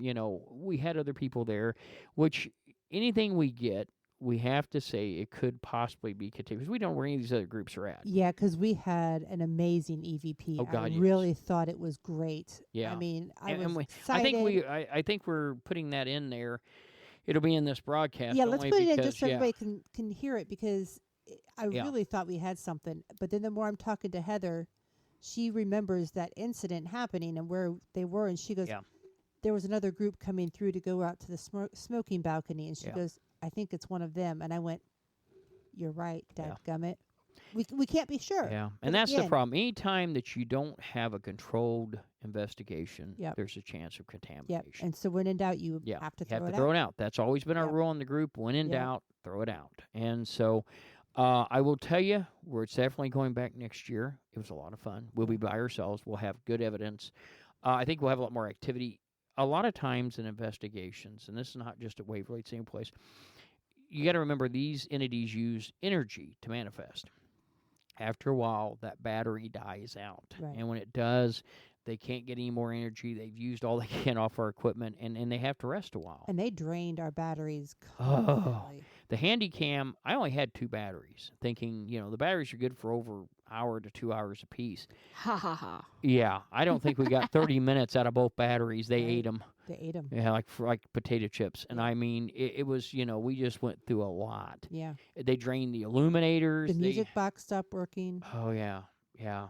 We had other people there, which anything we get, we have to say it could possibly be contagious. Because we don't know where any of these other groups are at. Yeah, because we had an amazing EVP. Oh, God, I really thought it was great. Yeah. I mean, I was excited. excited. I think we're putting that in there. It'll be in this broadcast. Yeah, let's put it in just so yeah. everybody can hear it, because I really thought we had something. But then the more I'm talking to Heather, she remembers that incident happening and where they were, and she goes, there was another group coming through to go out to the smoking balcony, and she goes, I think it's one of them. And I went, you're right, dadgummit. We can't be sure. Yeah, and that's the problem. Anytime that you don't have a controlled investigation, there's a chance of contamination. Yep. And so when in doubt, you have to throw it out. That's always been our rule in the group. When in doubt, throw it out. And so I will tell you, it's definitely going back next year. It was a lot of fun. We'll be by ourselves. We'll have good evidence. I think we'll have a lot more activity. A lot of times in investigations, and this is not just at Waverly, it's the same place, you got to remember these entities use energy to manifest. After a while, that battery dies out. Right. And when it does, they can't get any more energy. They've used all they can off our equipment, and they have to rest a while. And they drained our batteries constantly. The Handycam, I only had 2 batteries, thinking, the batteries are good for over an hour to 2 hours apiece. Ha, ha, ha. Yeah, I don't think we got 30 minutes out of both batteries. They ate them. They ate them. Yeah, like potato chips. And I mean, it was, we just went through a lot. Yeah. They drained the illuminators. The music box stopped working. Oh, yeah. Yeah.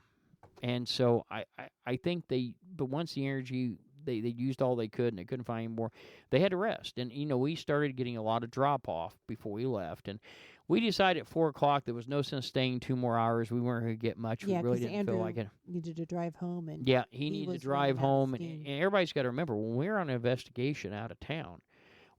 And so I think but once the energy, they used all they could and they couldn't find any more, they had to rest. And, we started getting a lot of drop-off before we left. And we decided at 4 o'clock there was no sense staying 2 more hours. We weren't going to get much. Yeah, we really didn't Andrew feel like it. Needed to drive home. And he needed to drive home. And everybody's got to remember, when we're on an investigation out of town,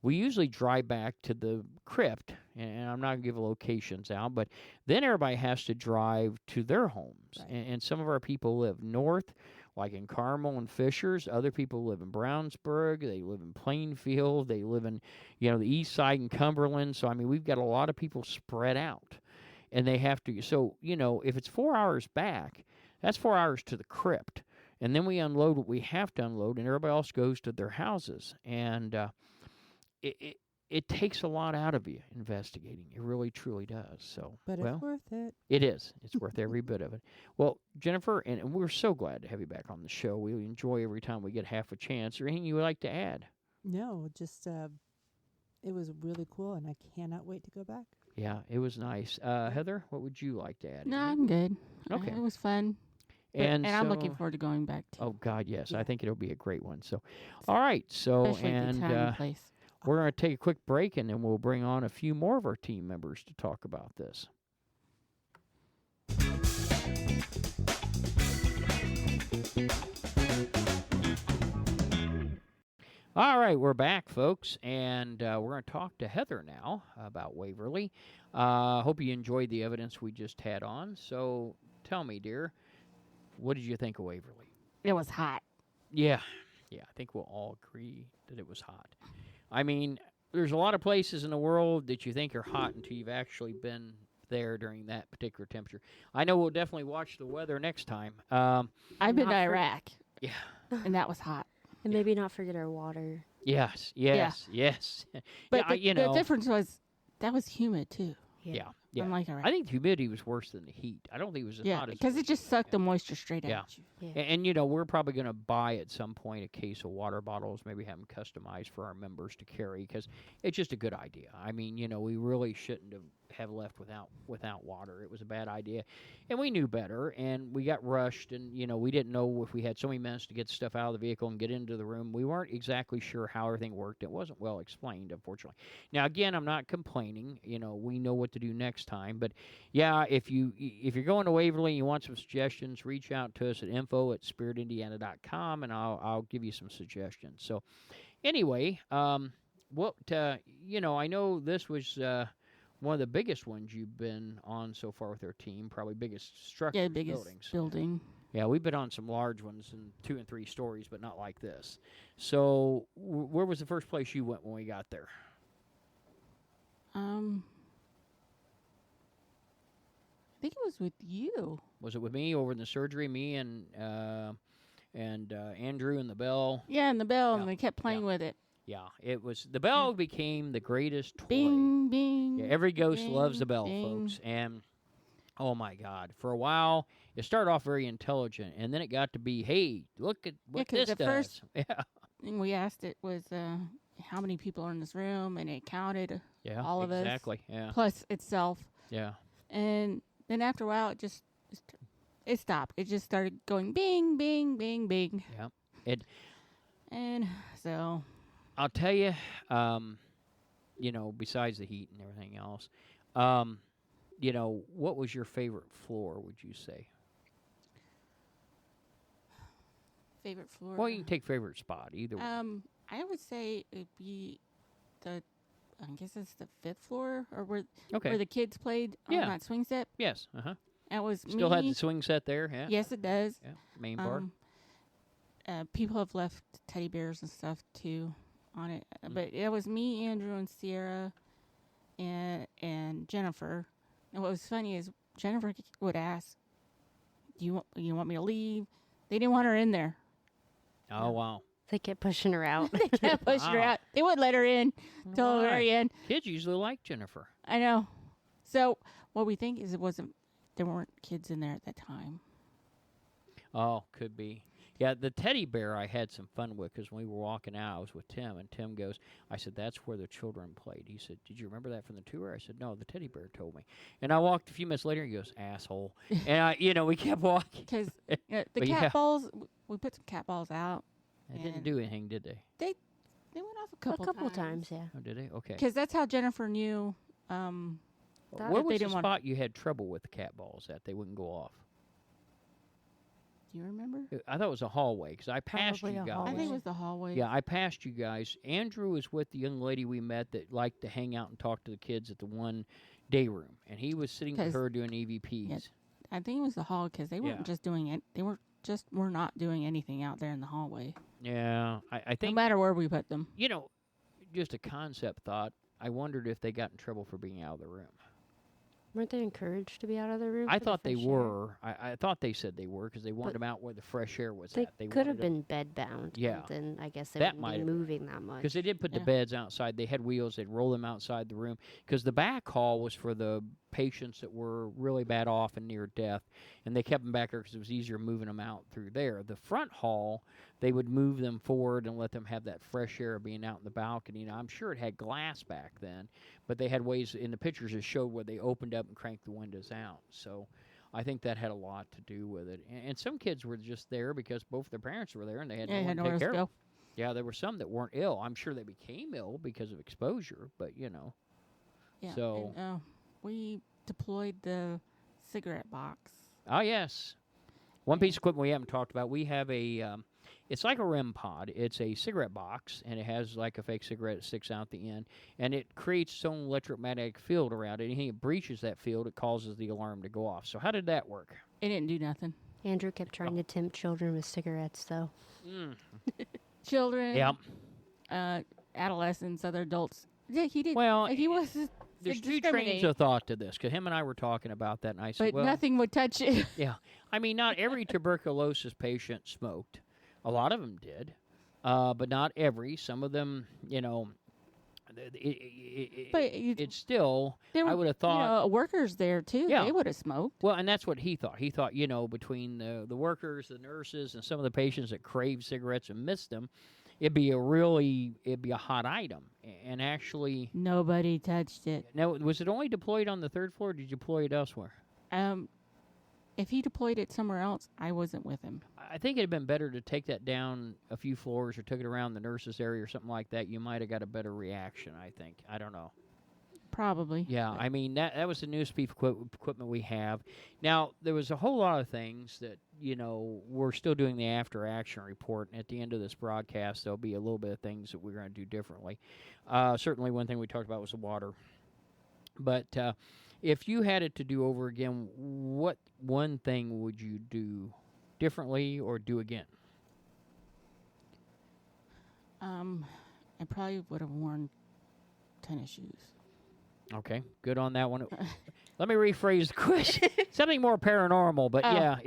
we usually drive back to the crypt, and I'm not going to give locations out, but then everybody has to drive to their homes. Right. And some of our people live north, like in Carmel and Fishers. Other people live in Brownsburg. They live in Plainfield. They live in, the east side in Cumberland. So, I mean, we've got a lot of people spread out, and they have to. So, if it's 4 hours back, that's 4 hours to the crypt. And then we unload what we have to unload, and everybody else goes to their houses. And it takes a lot out of you investigating. It really, truly does. So, but it's worth it. It is. It's worth every bit of it. Well, Jennifer, and we're so glad to have you back on the show. We enjoy every time we get half a chance. Or anything you would like to add? No, just It was really cool, and I cannot wait to go back. Yeah, it was nice. Heather, what would you like to add? No, I'm good. Okay. It was fun. And I'm looking so- forward to going back to. Oh God, yes. Yeah. I think it'll be a great one. So, all right. So, Especially the time and place. we're going to take a quick break, and then we'll bring on a few more of our team members to talk about this. All right, we're back, folks, and we're going to talk to Heather now about Waverly. Hope you enjoyed the evidence we just had on. So, tell me, dear, what did you think of Waverly? It was hot. Yeah, I think we'll all agree that it was hot. I mean, there's a lot of places in the world that you think are hot until you've actually been there during that particular temperature. I know we'll definitely watch the weather next time. I've been to Not for- Iraq, Yeah. and that was hot. And maybe not forget our water. Yes. But Yeah, you know. the difference was that was humid too. Yeah. Unlike Iraq. I think the humidity was worse than the heat. I don't think it was as hot as because it just sucked the moisture straight Yeah. out you. Yeah. And, you know, we're probably going to buy at some point a case of water bottles, maybe have them customized for our members to carry, because it's just a good idea. I mean, you know, we really shouldn't have left without water. It was a bad idea. And we knew better, and we got rushed, and, you know, we didn't know if we had so many minutes to get stuff out of the vehicle and get into the room. We weren't exactly sure how everything worked. It wasn't well explained, unfortunately. Now, again, I'm not complaining. You know, we know what to do next time. But, yeah, if you're going to Waverly and you want some suggestions, reach out to us at info@spiritindiana.com, and I'll give you some suggestions. So, anyway, you know, I know this was one of the biggest ones you've been on so far with our team, probably biggest structures, Yeah, biggest buildings. building. Yeah, we've been on some large ones, in 2 and 3 stories, but not like this. So, where was the first place you went when we got there? I think it was with you. Was it with me over in the surgery? Me and Andrew and the bell. Yeah, and the bell, Yeah. and we kept playing with it. Yeah, it was the bell became the greatest toy. Bing, bing. Yeah, every ghost bing, loves the bell, bing. folks. And oh my God, for a while it started off very intelligent, and then it got to be, hey, look at what 'cause this at does. first- Yeah, And we asked it was how many people are in this room, and it counted yeah, all of us. exactly. Yeah, plus itself. yeah. And then after a while, it stopped. It just started going bing, bing, bing, bing. Yeah. It. And so I'll tell you, you know, besides the heat and everything else, you know, what was your favorite floor? Would you say? favorite floor. Well, you can take favorite spot either. Way. I would say it'd be I guess it's the 5th floor, or where Okay. the kids played on Yeah. that swing set. Yes. Uh huh. It was Still me. had the swing set there. Yeah. Yes, it does. Yeah. Main bar. People have left teddy bears and stuff too on it, Mm. but it was me, Andrew, and Sierra, and Jennifer. And what was funny is Jennifer would ask, "Do you want me to leave?" They didn't want her in there. Oh wow. They kept pushing her out. They kept pushing her Wow. out. They wouldn't let her in till the Why? very end. Kids usually like Jennifer. I know. So what we think is there weren't kids in there at that time. Oh, could be. Yeah, the teddy bear I had some fun with because when we were walking out, I was with Tim, and Tim goes, I said, that's where the children played. He said, did you remember that from the tour? I said, no, the teddy bear told me. And I walked a few minutes later, and he goes, asshole. And, we kept walking. Because the But cat yeah. balls, we put some cat balls out. They didn't And- do anything, did they? They went off a couple A couple times, yeah. Oh, did they? Okay. Because that's how Jennifer knew. That- Where If was they the didn't want- spot you had trouble with the cat balls at? They wouldn't go off. Do you remember? I thought it was a hallway because I passed Probably you a guys. I think it hallway. was the hallway. Yeah, I passed you guys. Andrew was with the young lady we met that liked to hang out and talk to the kids at the one day room, and he was sitting with 'Cause- her doing EVPs. Yeah. I think it was the hall because they weren't Yeah. just doing it. They were not doing anything out there in the hallway. Yeah, I No think matter where we put them. just a concept thought. I wondered if they got in trouble for being out of the room. Weren't they encouraged to be out of the room? I for the thought they fresh air? were. I thought they said they were because they wanted But them out where the fresh air was They at. They could have wanted been bed bound. Yeah. Then I guess they That wouldn't might be have been. moving that much. because they did put the Yeah. beds outside. They had wheels. They'd roll them outside the room because the back hall was for the patients that were really bad off and near death, and they kept them back there because it was easier moving them out through there. The front hall, they would move them forward and let them have that fresh air of being out in the balcony. Now, I'm sure it had glass back then, but they had ways in the pictures that showed where they opened up and cranked the windows out. So I think that had a lot to do with it. And some kids were just there because both their parents were there and they had no one to take care of them. Yeah, there were some that weren't ill. I'm sure they became ill because of exposure, but, you know. Yeah, so and, we deployed the cigarette box. Oh, yes. One piece of equipment we haven't talked about, we have a, it's like a REM pod. It's a cigarette box, and it has like a fake cigarette that sticks out the end, and it creates its own electromagnetic field around it. Anything that breaches that field, it causes the alarm to go off. So how did that work? It didn't do nothing. Andrew kept trying to tempt children with cigarettes, though. Children, yep. Adolescents, other adults. Yeah, he did. Well, he was. There's two trains of thought to this, because him and I were talking about that, and I said, but nothing would touch it. Yeah. I mean, not every tuberculosis patient smoked. A lot of them did, but not every. Some of them, you know, it's still, I would have thought. You know, workers there, too. Yeah. They would have smoked. Well, and that's what he thought. He thought, you know, between the workers, the nurses, and some of the patients that craved cigarettes and missed them, it'd be a hot item. And actually, nobody touched it. Now, was it only deployed on the third floor, or did you deploy it elsewhere? If he deployed it somewhere else, I wasn't with him. I think it'd been better to take that down a few floors or took it around the nurses' area or something like that. You might have got a better reaction, I think. I don't know. Probably. Yeah, I mean, that was the newest piece of equipment we have. Now, there was a whole lot of things that, you know, we're still doing the after-action report, and at the end of this broadcast, there'll be a little bit of things that we're going to do differently. Certainly one thing we talked about was the water. But if you had it to do over again, what one thing would you do differently or do again? I probably would have worn tennis shoes. Okay, good on that one. Let me rephrase the question. Something more paranormal, but yeah.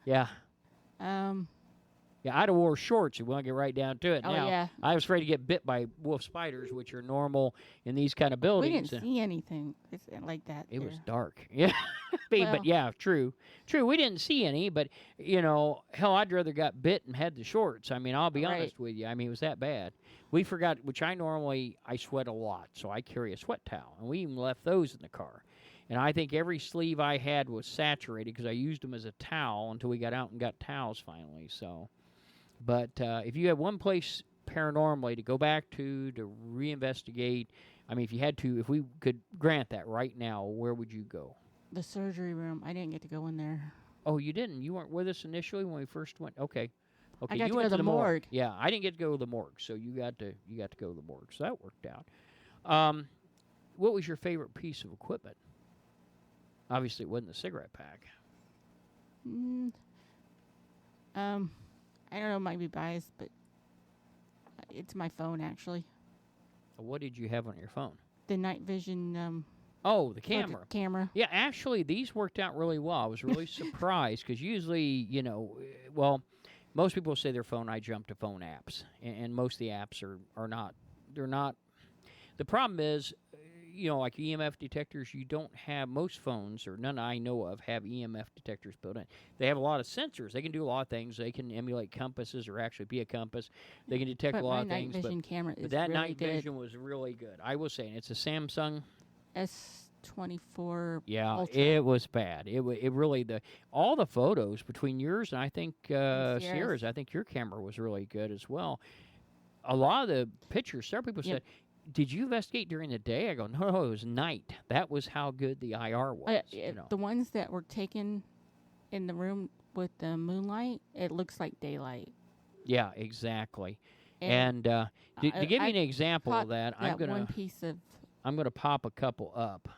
Yeah, I'd have wore shorts. We want to get right down to it. Now, yeah. I was afraid to get bit by wolf spiders, which are normal in these kind of buildings. We didn't see anything like that. It was dark. Yeah, but yeah, true. We didn't see any, but, you know, hell, I'd rather got bit and had the shorts. I mean, I'll be honest with you. I mean, it was that bad. We forgot, which I sweat a lot, so I carry a sweat towel, and we even left those in the car. And I think every sleeve I had was saturated because I used them as a towel until we got out and got towels finally. So, but if you had one place paranormally to go back to reinvestigate, I mean, if you had to, if we could grant that right now, where would you go? The surgery room. I didn't get to go in there. Oh, you didn't? You weren't with us initially when we first went? Okay. I got you to went go to the morgue. Yeah, I didn't get to go to the morgue, so you got to go to the morgue. So that worked out. What was your favorite piece of equipment? Obviously, it wasn't the cigarette pack. I don't know, might be biased, but it's my phone, actually. What did you have on your phone? The night vision. Oh, the camera. Camera. Yeah, actually, these worked out really well. I was really surprised because usually, you know, well, most people say their phone. I jump to phone apps, and most of the apps are not. They're not. The problem is, you know, like EMF detectors, you don't have, most phones, or none I know of, have EMF detectors built in. They have a lot of sensors. They can do a lot of things. They can emulate compasses or actually be a compass. They can detect a lot of things. But my night vision camera is but that really night good. vision was really good. I will say, and it's a Samsung S24 Yeah, Ultra. it was bad. It really, all the photos between yours and I think Sierra's, I think your camera was really good as well. A lot of the pictures, several people said, did you investigate during the day? I go, no, it was night. That was how good the IR was. You know. The ones that were taken in the room with the moonlight, it looks like daylight. Yeah, exactly. And to give you an example of that, I'm gonna pop a couple up.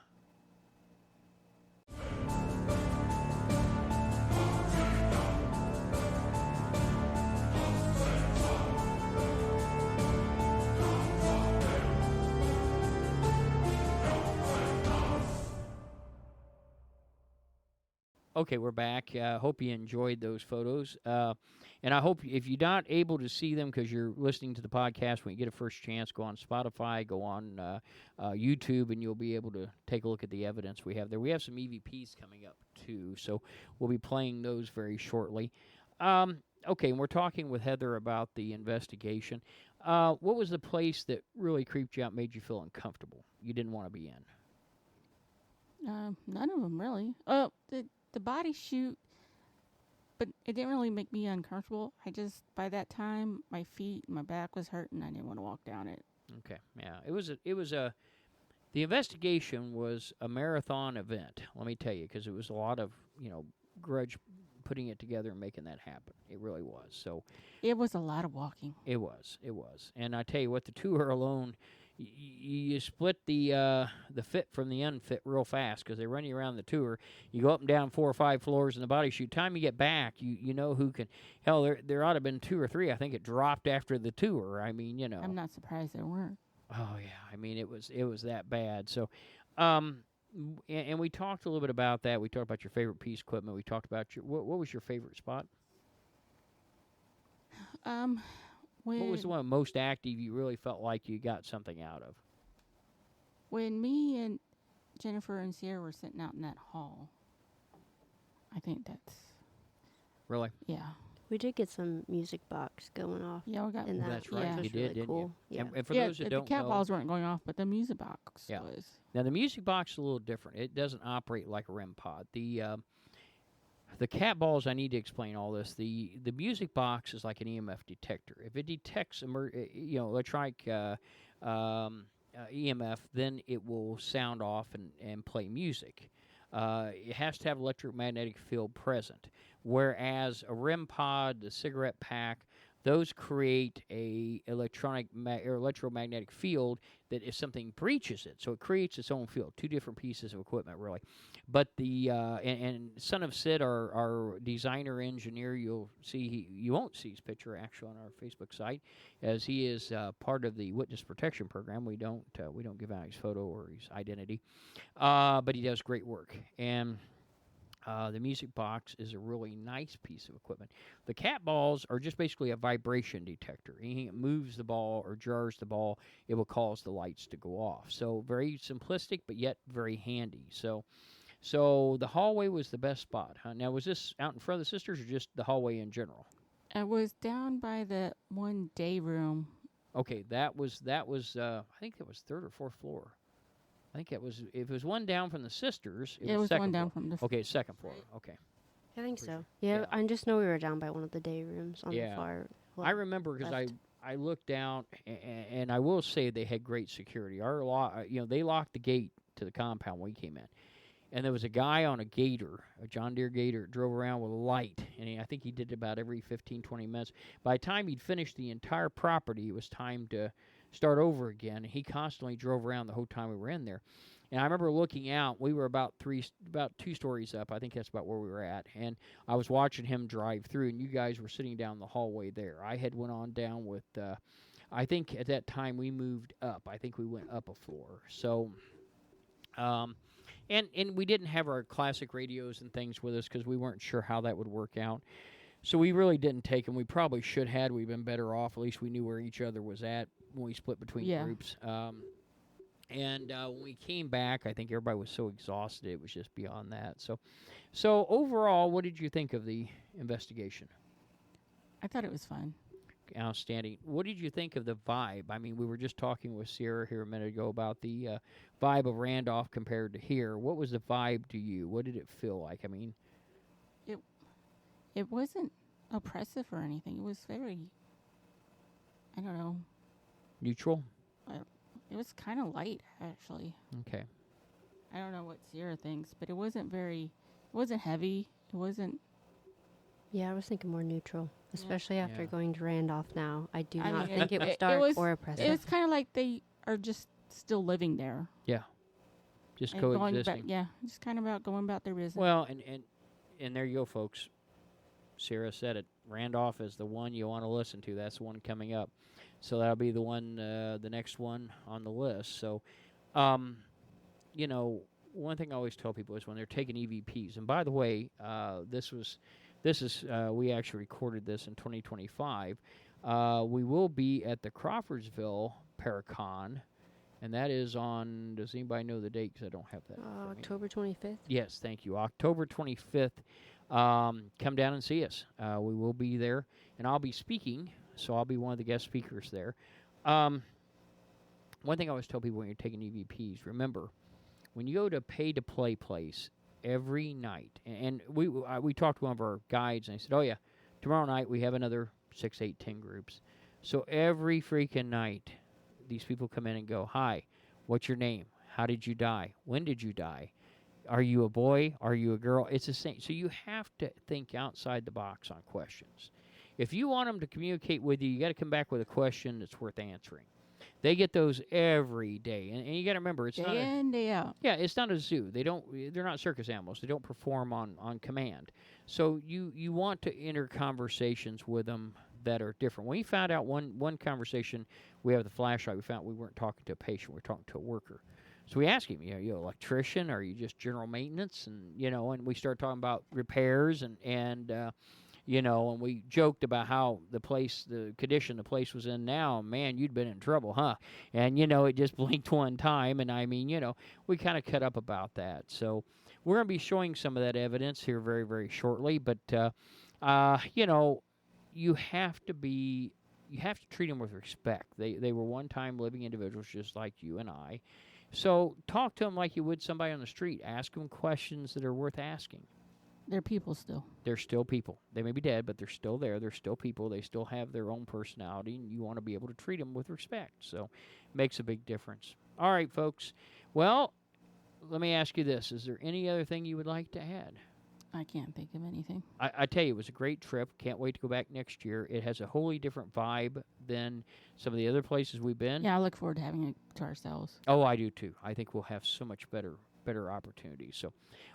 Okay, we're back. Hope you enjoyed those photos. And I hope if you're not able to see them because you're listening to the podcast, when you get a first chance, go on Spotify, go on YouTube, and you'll be able to take a look at the evidence we have there. We have some EVPs coming up, too, so we'll be playing those very shortly. Okay, and we're talking with Heather about the investigation. What was the place that really creeped you out, made you feel uncomfortable, you didn't want to be in? None of them really. The body shoot, but it didn't really make me uncomfortable. I just, by that time, my feet, my back was hurting. I didn't want to walk down it. Okay, yeah, the investigation was a marathon event. Let me tell you, because it was a lot of grudge putting it together and making that happen. It really was. So it was a lot of walking. It was, and I tell you what, the tour alone. You split the fit from the unfit real fast because they run you around the tour. You go up and down 4 or 5 floors in the body shoot. Time you get back, you know who can. Hell, there ought to have been 2 or 3. I think it dropped after the tour. I mean, I'm not surprised there weren't. Oh yeah, I mean it was that bad. So, and we talked a little bit about that. We talked about your favorite piece of equipment. We talked about what was your favorite spot? What was the one most active you really felt like you got something out of? When me and Jennifer and Sierra were sitting out in that hall. I think that's... Really? Yeah. We did get some music box going off. Yeah, we got... in that. That's right. Yeah. You was did, really didn't cool. you? Yeah. And for those that don't the cat know... balls weren't going off, but the music box was. Now, the music box is a little different. It doesn't operate like a REM pod. The cat balls, I need to explain all this. The music box is like an EMF detector. If it detects electronic EMF, then it will sound off and play music. It has to have electromagnetic field present. Whereas a REM pod, the cigarette pack, those create a electromagnetic field that if something breaches it, so it creates its own field. 2 different pieces of equipment, really. But and Son of Sid, our designer engineer, you won't see his picture actually on our Facebook site, as he is part of the witness protection program. We don't give out his photo or his identity, but he does great work. And the music box is a really nice piece of equipment. The cat balls are just basically a vibration detector. Anything that moves the ball or jars the ball, it will cause the lights to go off. So very simplistic, but yet very handy. So the hallway was the best spot, huh? Now, was this out in front of the sisters or just the hallway in general? It was down by the one day room. Okay, that was I think that was 3rd or 4th floor. I think it was. If it was one down from the sisters, it was second one down floor. from the. Okay, 2nd floor. Okay. I think so. Yeah, I just know we were down by one of the day rooms on the far left. I remember because I looked down, and I will say they had great security. They locked the gate to the compound when we came in, and there was a guy on a gator, a John Deere gator, drove around with a light, and I think he did it about every 15, 20 minutes. By the time he'd finished the entire property, it was time to start over again. He constantly drove around the whole time we were in there. And I remember looking out. We were about 2 stories up. I think that's about where we were at. And I was watching him drive through, and you guys were sitting down the hallway there. I had went on down with, I think at that time we moved up. I think we went up a floor. So, and we didn't have our classic radios and things with us because we weren't sure how that would work out. So we really didn't take them. We probably should had. We've been better off. At least we knew where each other was at when we split between groups. And when we came back, I think everybody was so exhausted it was just beyond that. So overall, what did you think of the investigation? I thought it was fun. Outstanding. What did you think of the vibe? I mean, we were just talking with Sierra here a minute ago about the vibe of Randolph compared to here. What was the vibe to you? What did it feel like? I mean, it wasn't oppressive or anything. It was very, I don't know. Neutral? It was kind of light, actually. Okay. I don't know what Sierra thinks, but it wasn't heavy. It wasn't. Yeah, I was thinking more neutral, especially after Yeah. going to Randolph now. I do not think it was dark or oppressive. It was kind of like they are just still living there. Yeah. Just And coexisting. just kind of about going about their business. Well, and there you go, folks. Sarah said it. Randolph is the one you want to listen to. That's the one coming up. So that'll be the one, the next one on the list. So, one thing I always tell people is when they're taking EVPs, and by the way, this is we actually recorded this in 2025. We will be at the Crawfordsville Paracon, and that is on, does anybody know the date? Because I don't have that. October 25th. Yes, thank you. October 25th. Come down and see us. We will be there, and I'll be speaking, so I'll be one of the guest speakers there. One thing I always tell people when you're taking EVPs, remember, when you go to pay-to-play place every night, and we talked to one of our guides, and I said, oh, yeah, tomorrow night we have another 6, 8, 10 groups. So every freaking night, these people come in and go, hi, what's your name? How did you die? When did you die? Are you a boy? Are you a girl? It's the same. So you have to think outside the box on questions. If you want them to communicate with you, you got to come back with a question that's worth answering. They get those every day, and you got to remember, it's Day not in, day out. yeah, it's not a zoo. They're not circus animals. They don't perform on command. So you want to enter conversations with them that are different. When we found out one conversation, we have the flashlight. We found we weren't talking to a patient. We were talking to a worker. So we asked him, are you an electrician? Are you just general maintenance? And and we started talking about repairs and we joked about how the condition the place was in now. Man, you'd been in trouble, huh? And it just blinked one time, and I mean, we kind of cut up about that. So we're going to be showing some of that evidence here very, very shortly. But you have to treat them with respect. They were one-time living individuals just like you and I. So talk to them like you would somebody on the street. Ask them questions that are worth asking. They're people still. They're still people. They may be dead, but they're still there. They're still people. They still have their own personality, and you want to be able to treat them with respect. So it makes a big difference. All right, folks. Well, let me ask you this. Is there any other thing you would like to add? I can't think of anything. I tell you, it was a great trip. Can't wait to go back next year. It has a wholly different vibe than some of the other places we've been. Yeah, I look forward to having it to ourselves. Oh, I do too. I think we'll have so much better opportunities. So,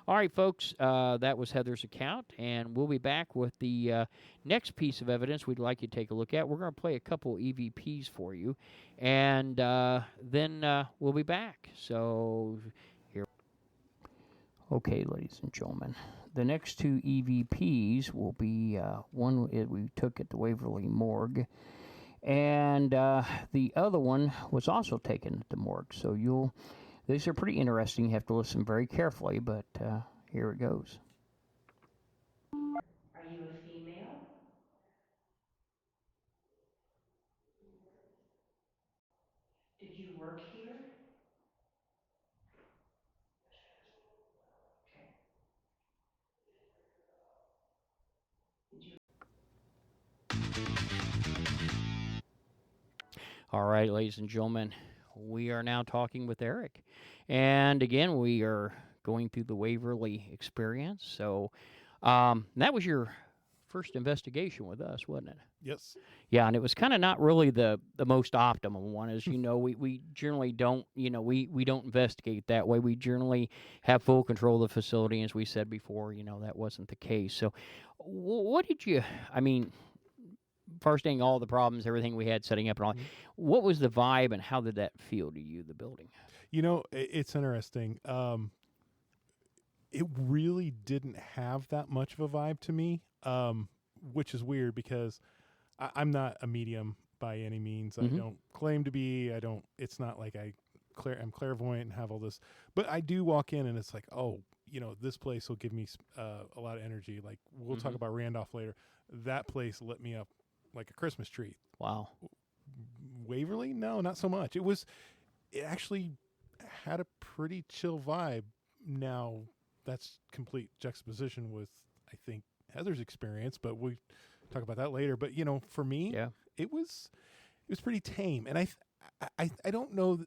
all right, folks, that was Heather's account, and we'll be back with the next piece of evidence we'd like you to take a look at. We're going to play a couple EVPs for you, and then we'll be back. So, here. Okay, ladies and gentlemen. The next two EVPs will be one we took at the Waverly morgue, and the other one was also taken at the morgue. So these are pretty interesting. You have to listen very carefully, but here it goes. Are you a female? Did you work here? All right, ladies and gentlemen, we are now talking with Eric. And again, we are going through the Waverly experience. So that was your first investigation with us, wasn't it? Yes. Yeah, and it was kind of not really the most optimum one. As you know, we generally don't, we don't investigate that way. We generally have full control of the facility. As we said before, that wasn't the case. So what did you, first thing, all the problems, everything we had setting up and all, what was the vibe and how did that feel to you, the building? It's interesting. It really didn't have that much of a vibe to me, which is weird because I'm not a medium by any means. I don't claim to be. It's not like I'm clairvoyant and have all this. But I do walk in and it's like, this place will give me a lot of energy. Like, we'll talk about Randolph later. That place lit me up like a Christmas tree. Wow. Waverly? No, not so much. It actually had a pretty chill vibe. Now, that's complete juxtaposition with, I think, Heather's experience, but we talk about that later. But, for me, it was pretty tame. And I don't know.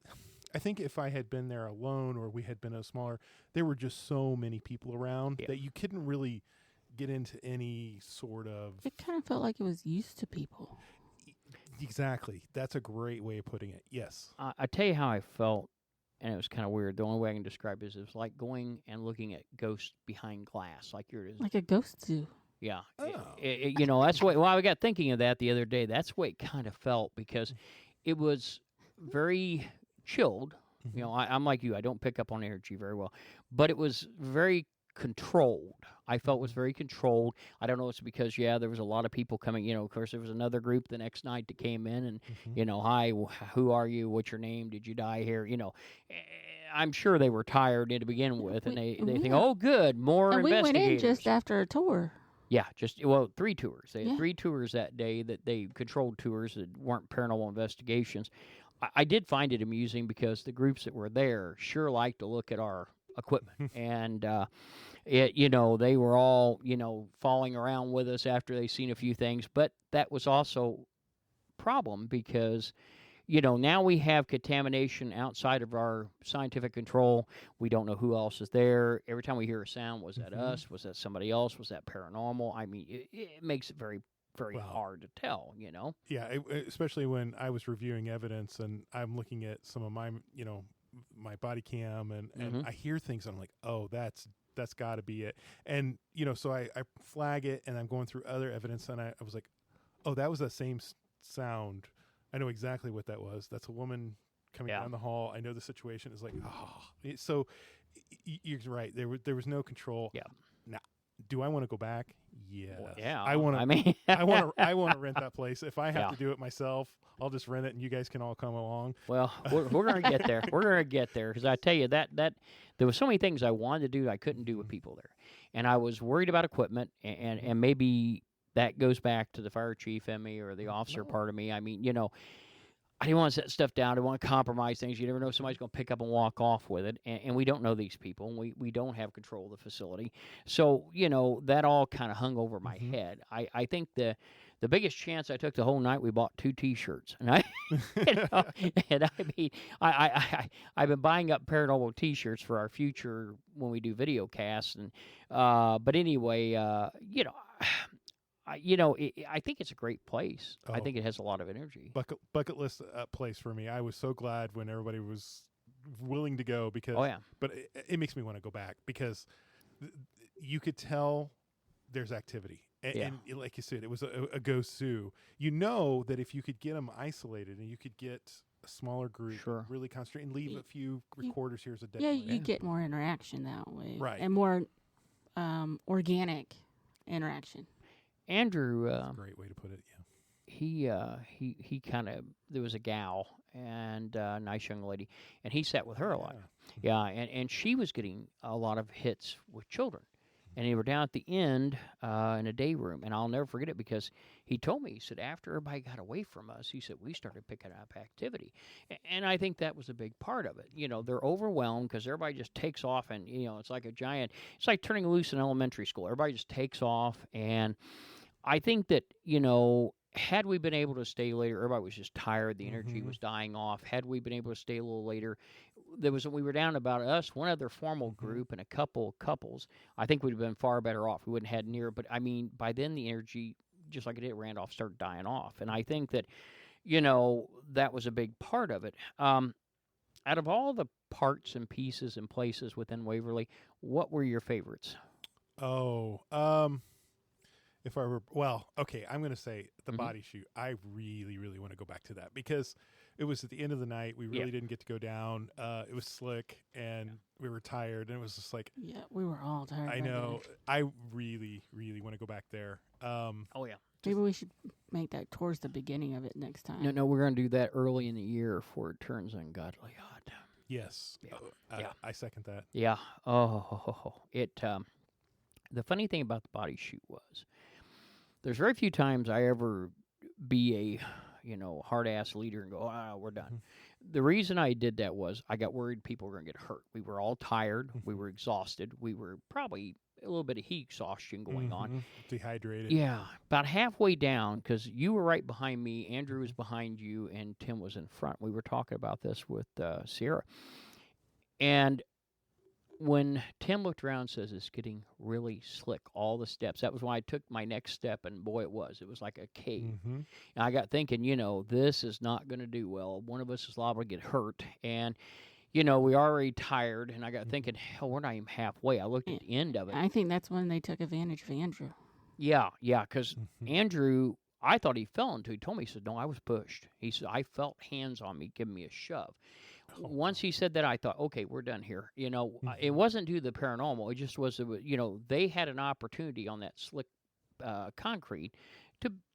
I think if I had been there alone or we had been a smaller, there were just so many people around that you couldn't really get into any sort of... It kind of felt like it was used to people. Exactly. That's a great way of putting it. Yes. I tell you how I felt, and it was kind of weird. The only way I can describe it is it was like going and looking at ghosts behind glass, like like a ghost zoo. Yeah. Oh. That's what... Well, I got thinking of that the other day. That's the way it kind of felt because it was very chilled, You know, I'm like you. I don't pick up on energy very well, but it was very controlled. I felt it was very controlled. I don't know. It's because there was a lot of people coming. You know, of course, there was another group the next night that came in and you know, hi, who are you? What's your name? Did you die here? You know, I'm sure they were tired to begin with, and they think, oh, good, more and we investigators. went in just after a tour. Yeah, 3 tours. They had 3 tours that day that they controlled tours that weren't paranormal investigations. I did find it amusing because the groups that were there sure liked to look at our equipment. And, they were all, falling around with us after they seen a few things. But that was also a problem because, now we have contamination outside of our scientific control. We don't know who else is there. Every time we hear a sound, was that us? Was that somebody else? Was that paranormal? I mean, it makes it very, very hard to tell, Yeah, especially when I was reviewing evidence and I'm looking at some of my, my body cam and I hear things and I'm like, oh, that's got to be it. And, so I flag it and I'm going through other evidence and I was like, oh, that was that same sound. I know exactly what that was. That's a woman coming down the hall. I know the situation is like, so you're right. There was no control. Yeah. Now, do I want to go back? Yeah. Well, yeah. I want to. I mean, I want to rent that place. If I have to do it myself, I'll just rent it, and you guys can all come along. Well, we're going to get there. We're going to get there because I tell you that there was so many things I wanted to do that I couldn't do with people there, and I was worried about equipment, and maybe that goes back to the fire chief in me or the officer part of me. I mean, I didn't want to set stuff down. I didn't want to compromise things. You never know, somebody's going to pick up and walk off with it, and we don't know these people, and we don't have control of the facility. So, that all kind of hung over my head. I think the biggest chance I took the whole night, we bought 2 T-shirts, and I've been buying up paranormal T-shirts for our future when we do video casts, and but anyway, I think it's a great place. Oh. I think it has a lot of energy. Bucket list place for me. I was so glad when everybody was willing to go because. Oh yeah. But it makes me want to go back because you could tell there's activity, and like you said, it was a ghost zoo. That if you could get them isolated and you could get a smaller group, really concentrate and leave a few recorders here as a day. Yeah, you get more interaction that way, right? And more organic interaction. Andrew, that's a great way to put it. Yeah, he kind of, there was a gal and a nice young lady, and he sat with her a lot. Yeah, and she was getting a lot of hits with children, and they were down at the end in a day room, and I'll never forget it because he told me, he said after everybody got away from us, he said we started picking up activity, and I think that was a big part of it. They're overwhelmed because everybody just takes off, and it's like it's like turning loose in elementary school. Everybody just takes off, and I think that, had we been able to stay later, everybody was just tired. The energy was dying off. Had we been able to stay a little later, we were down about us, one other formal group, and a couple couples. I think we'd have been far better off. We wouldn't have had near, but I mean, by then the energy, just like it did at Randolph, started dying off. And I think that, that was a big part of it. Out of all the parts and pieces and places within Waverly, what were your favorites? If I were, I'm going to say the body shoot. I really, really want to go back to that because it was at the end of the night. We really didn't get to go down. It was slick and we were tired, and it was just like, yeah, we were all tired. I know. I really, really want to go back there. Maybe we should make that towards the beginning of it next time. No, we're going to do that early in the year before it turns ungodly hot. Yes. I second that. Yeah. The funny thing about the body shoot was, there's very few times I ever be a, hard-ass leader and go, we're done. The reason I did that was I got worried people were going to get hurt. We were all tired. We were exhausted. We were probably a little bit of heat exhaustion going on. Dehydrated. Yeah. About halfway down, because you were right behind me, Andrew was behind you, and Tim was in front. We were talking about this with Sierra. And when Tim looked around and says, it's getting really slick, all the steps, that was when I took my next step, and boy, it was like a cave. And I got thinking, this is not going to do well. One of us is liable to get hurt, and, we already tired, and I got thinking, hell, we're not even halfway. I looked at the end of it. I think that's when they took advantage of Andrew. Yeah, because Andrew, I thought he fell into it. He told me, he said, no, I was pushed. He said, I felt hands on me giving me a shove. once he said that, I thought, okay, we're done here. You know, it Mhm. wasn't due to the paranormal. It just was, you know, they had an opportunity on that slick concrete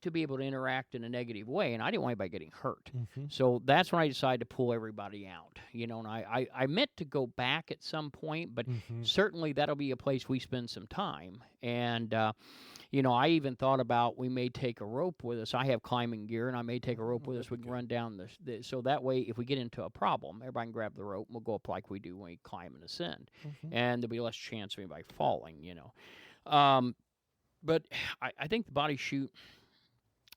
to be able to interact in a negative way, and I didn't want anybody getting hurt. Mhm. So that's when I decided to pull everybody out. You know, and I meant to go back at some point, but Mhm. certainly that'll be a place we spend some time. And you know, I even thought about we may take a rope with us. I have climbing gear, and I may take a rope with us. We that'd be can good. run down so that way, if we get into a problem, everybody can grab the rope, and we'll go up like we do when we climb and ascend, Mhm. and there'll be less chance of anybody falling. You know, but I think the body chute.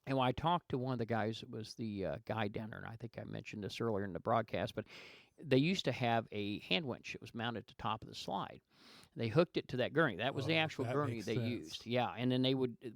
And when I talked to one of the guys, it was the guy down there, and I think I mentioned this earlier in the broadcast, but they used to have a hand winch that was mounted at the top of the slide. They hooked it to that gurney. That was the Oh, actual that gurney makes they sense. used. Yeah, and then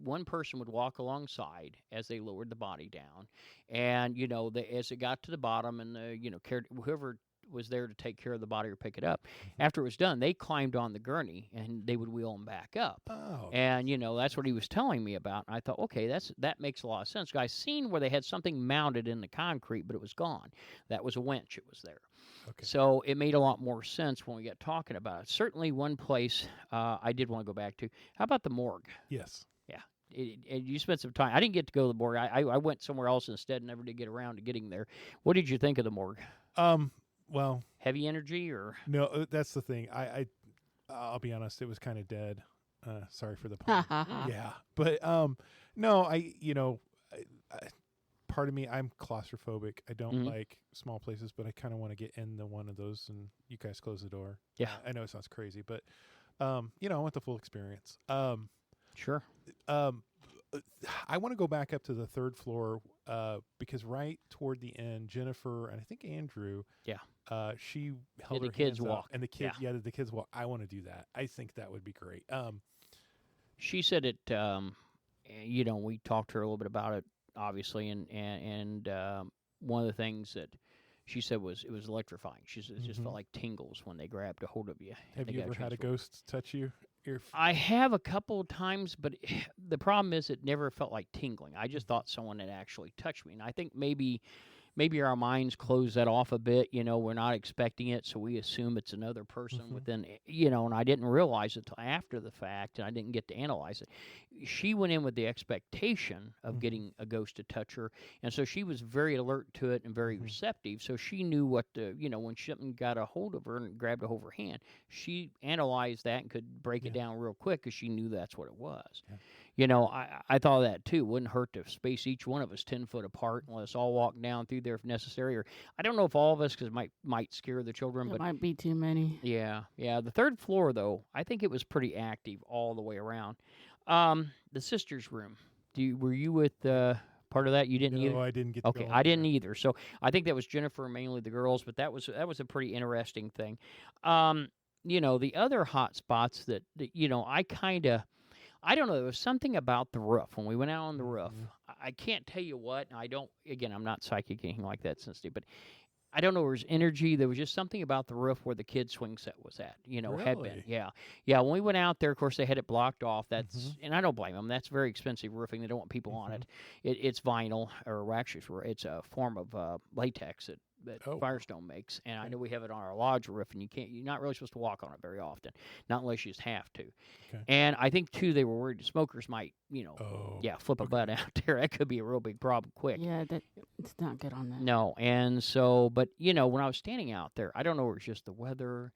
one person would walk alongside as they lowered the body down, and you know, as it got to the bottom, and you know, whoever was there to take care of the body or pick it up. After it was done, they climbed on the gurney and they would wheel them back up. Oh. And you know, that's what he was telling me about. And I thought, okay, that makes a lot of sense. I seen where they had something mounted in the concrete, but it was gone. That was a winch. It was there. Okay. So it made a lot more sense when we got talking about it. Certainly, one place I did want to go back to. How about the morgue? Yes. Yeah. You spent some time. I didn't get to go to the morgue. I went somewhere else instead and never did get around to getting there. What did you think of the morgue? Well, Heavy energy or? no, that's the thing. I'll be honest. It was kind of dead. Sorry for the pun. Yeah, but no, part of me, I'm claustrophobic. I don't like small places, but I kind of want to get into one of those. And you guys close the door. Yeah, I know it sounds crazy, but I want the full experience. Sure. I want to go back up to the third floor because right toward the end, Jennifer and I think Andrew, she held the her kids hands walk. up, and the kids, did the kids walk? I want to do that. I think that would be great. She said it. You know, we talked to her a little bit about it, obviously, and one of the things that she said was it was electrifying. She said it just felt like tingles when they grabbed a hold of you. Have you ever had a ghost touch you? I have a couple of times, but the problem is it never felt like tingling. I just thought someone had actually touched me, and I think maybe our minds close that off a bit. You know, we're not expecting it, so we assume it's another person within, you know, and I didn't realize it till after the fact, and I didn't get to analyze it. She went in with the expectation of getting a ghost to touch her, and so she was very alert to it and very receptive, so she knew what to, you know, when something got a hold of her and grabbed a hold of her hand, she analyzed that and could break it down real quick because she knew that's what it was. Yeah. You know, I thought that too. Wouldn't hurt to space each one of us 10 foot apart and let us all walk down through there if necessary. Or I don't know if all of us, because it might scare the children. It but might be too many. Yeah. The third floor, though, I think it was pretty active all the way around. The sisters' room. Were you with part of that? You didn't either? No, I didn't get to Okay, go I didn't either. So I think that was Jennifer, mainly the girls, but that was a pretty interesting thing. You know, the other hot spots that you know, I don't know. There was something about the roof when we went out on the roof. I can't tell you what. Again, I'm not psychic anything like that, sensitive, but I don't know. There was energy. There was just something about the roof where the kids' swing set was at. You know, had been. Really? Yeah. When we went out there, of course, they had it blocked off. That's and I don't blame them. That's very expensive roofing. They don't want people on it. It's vinyl, or actually, it's a form of latex that Firestone makes, and I know we have it on our lodge roof, and you're not really supposed to walk on it very often, not unless you just have to. Okay. And I think too, they were worried smokers might, you know, flip a butt out there. That could be a real big problem quick. Yeah, it's not good on that. No, and so, but you know, when I was standing out there, I don't know, it was just the weather,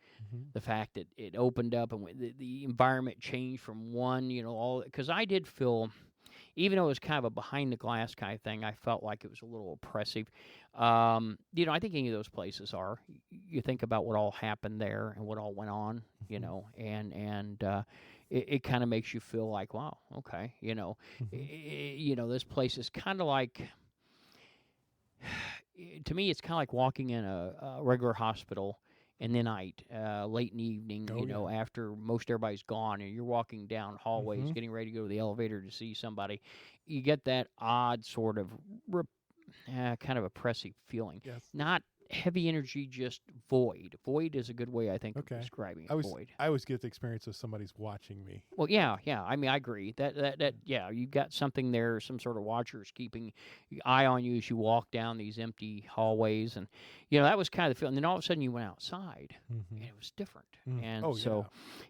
the fact that it opened up and the environment changed from one, you know, because I did feel. Even though it was kind of a behind the glass kind of thing, I felt like it was a little oppressive. You know, I think any of those places are. You think about what all happened there and what all went on, you know, and it kind of makes you feel like, wow, okay, you know, you know, this place is kind of like, to me, it's kind of like walking in a regular hospital in the night, late in the evening, you know, after most everybody's gone, and you're walking down hallways, getting ready to go to the elevator to see somebody, you get that odd sort of kind of oppressive feeling. Yes. Not heavy energy, just void. Void is a good way, I think, of Okay. describing I void. always get the experience of somebody's watching me. Well, yeah. I mean, I agree that yeah, you've got something there, some sort of watchers keeping your eye on you as you walk down these empty hallways, and that was kind of the feeling. And then all of a sudden, you went outside, and it was different. And so,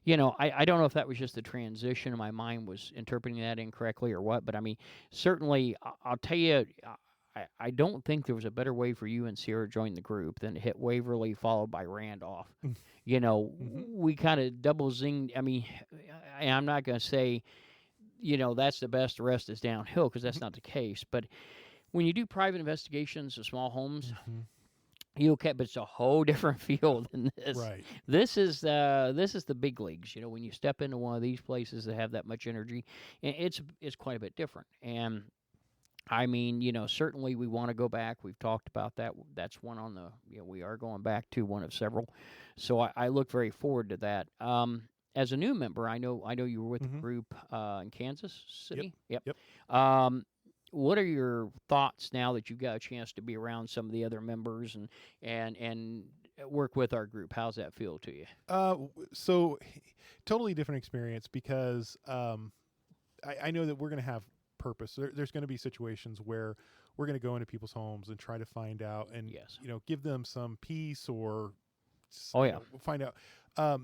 I don't know if that was just the transition, and my mind was interpreting that incorrectly or what. But I mean, certainly, I'll tell you. I don't think there was a better way for you and Sierra to join the group than to hit Waverly followed by Randolph. We kind of double zinged. I mean, I'm not going to say, that's the best, the rest is downhill, because that's not the case. But when you do private investigations of small homes, but it's a whole different field than this. Right. This is the big leagues. When you step into one of these places that have that much energy, it's quite a bit different. And I mean, certainly we want to go back. We've talked about that. That's one on the, we are going back to one of several. So I look very forward to that. As a new member, I know you were with the group in Kansas City. Yep. What are your thoughts now that you've got a chance to be around some of the other members and work with our group? How's that feel to you? So totally different experience, because I know that we're going to have purpose. There's going to be situations where we're going to go into people's homes and try to find out and give them some peace or find out.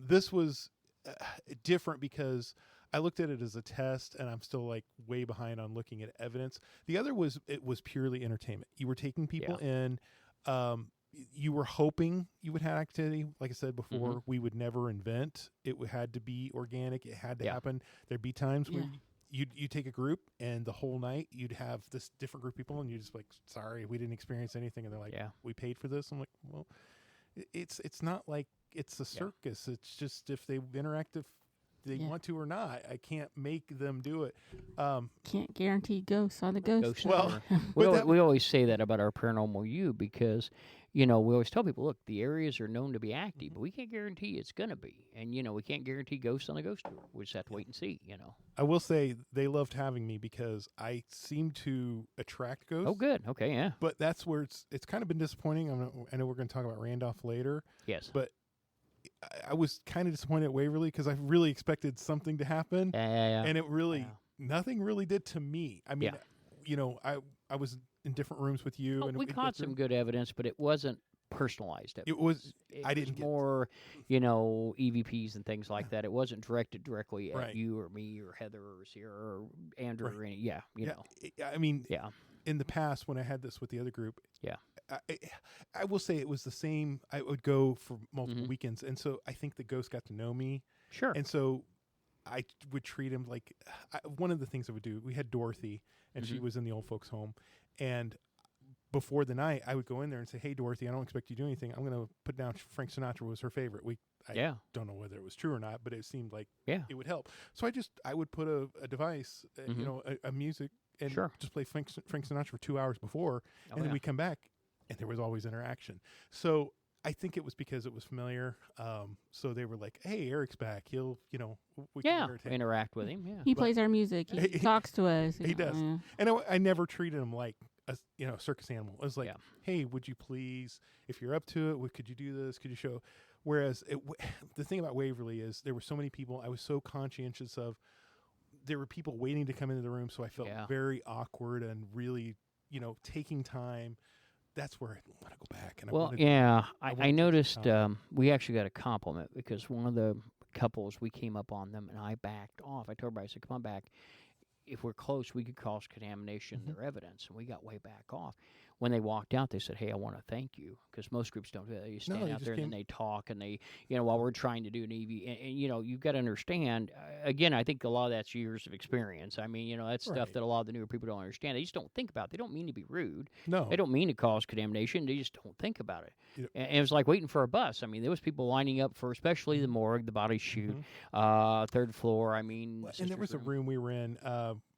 This was different because I looked at it as a test, and I'm still like way behind on looking at evidence. The other was purely entertainment. You were taking people in. You were hoping you would have activity. Like I said before, we would never invent. It had to be organic. It had to happen. There'd be times where you take a group, and the whole night you'd have this different group of people, and you're just like, sorry, we didn't experience anything. And they're like, we paid for this. I'm like, well, it's not like it's a circus. It's just if they interact, if they want to or not. I can't make them do it. Can't guarantee ghosts on the ghost. Well, we always say that about our Paranormal U, because we always tell people, look, the areas are known to be active, but we can't guarantee it's going to be. And, we can't guarantee ghosts on a ghost tour. We just have to wait and see, I will say they loved having me because I seem to attract ghosts. Oh, good. Okay, yeah. But that's where it's kind of been disappointing. I know we're going to talk about Randolph later. Yes. But I was kind of disappointed at Waverly because I really expected something to happen. Yeah. And it really, nothing really did to me. I mean, I was in different rooms with you. And we caught some good evidence, but it wasn't personalized. It was more, EVPs and things like that. It wasn't directed directly at you or me or Heather or Sierra or Andrew or any. I mean, in the past when I had this with the other group, I will say it was the same. I would go for multiple weekends, and so I think the ghost got to know me. Sure. And so I would treat him like one of the things I would do. We had Dorothy, and she was in the old folks' home, and before the night, I would go in there and say, "Hey, Dorothy, I don't expect you to do anything. I'm going to put down Frank Sinatra was her favorite." I don't know whether it was true or not, but it seemed like it would help. So I would put a device, a music, and just play Frank Sinatra for 2 hours before, and then we come back, and there was always interaction. So I think it was because it was familiar. So they were like, "Hey, Eric's back. He'll, we can interact with him." Yeah, he plays our music. He talks to us. He does. Yeah. And I never treated him like a circus animal. It was like, "Hey, would you please, if you're up to it, could you do this? Could you show?" Whereas the thing about Waverly is there were so many people. I was so conscientious of. There were people waiting to come into the room, so I felt very awkward and really, taking time. That's where I want to go back. And I noticed we actually got a compliment because one of the couples, we came up on them, and I backed off. I told everybody, I said, "Come on back. If we're close, we could cause contamination of their evidence." And we got way back off. When they walked out, they said, "Hey, I want to thank you," because most groups don't do that. You stand out there and then they talk, and they, while we're trying to do an EV, and you've got to understand. Again, I think a lot of that's years of experience. I mean, that's stuff that a lot of the newer people don't understand. They just don't think about it. They don't mean to be rude. No, they don't mean to cause contamination. They just don't think about it. And it was like waiting for a bus. I mean, there was people lining up for, especially the morgue, the body chute, third floor. I mean, and there was a room we were in,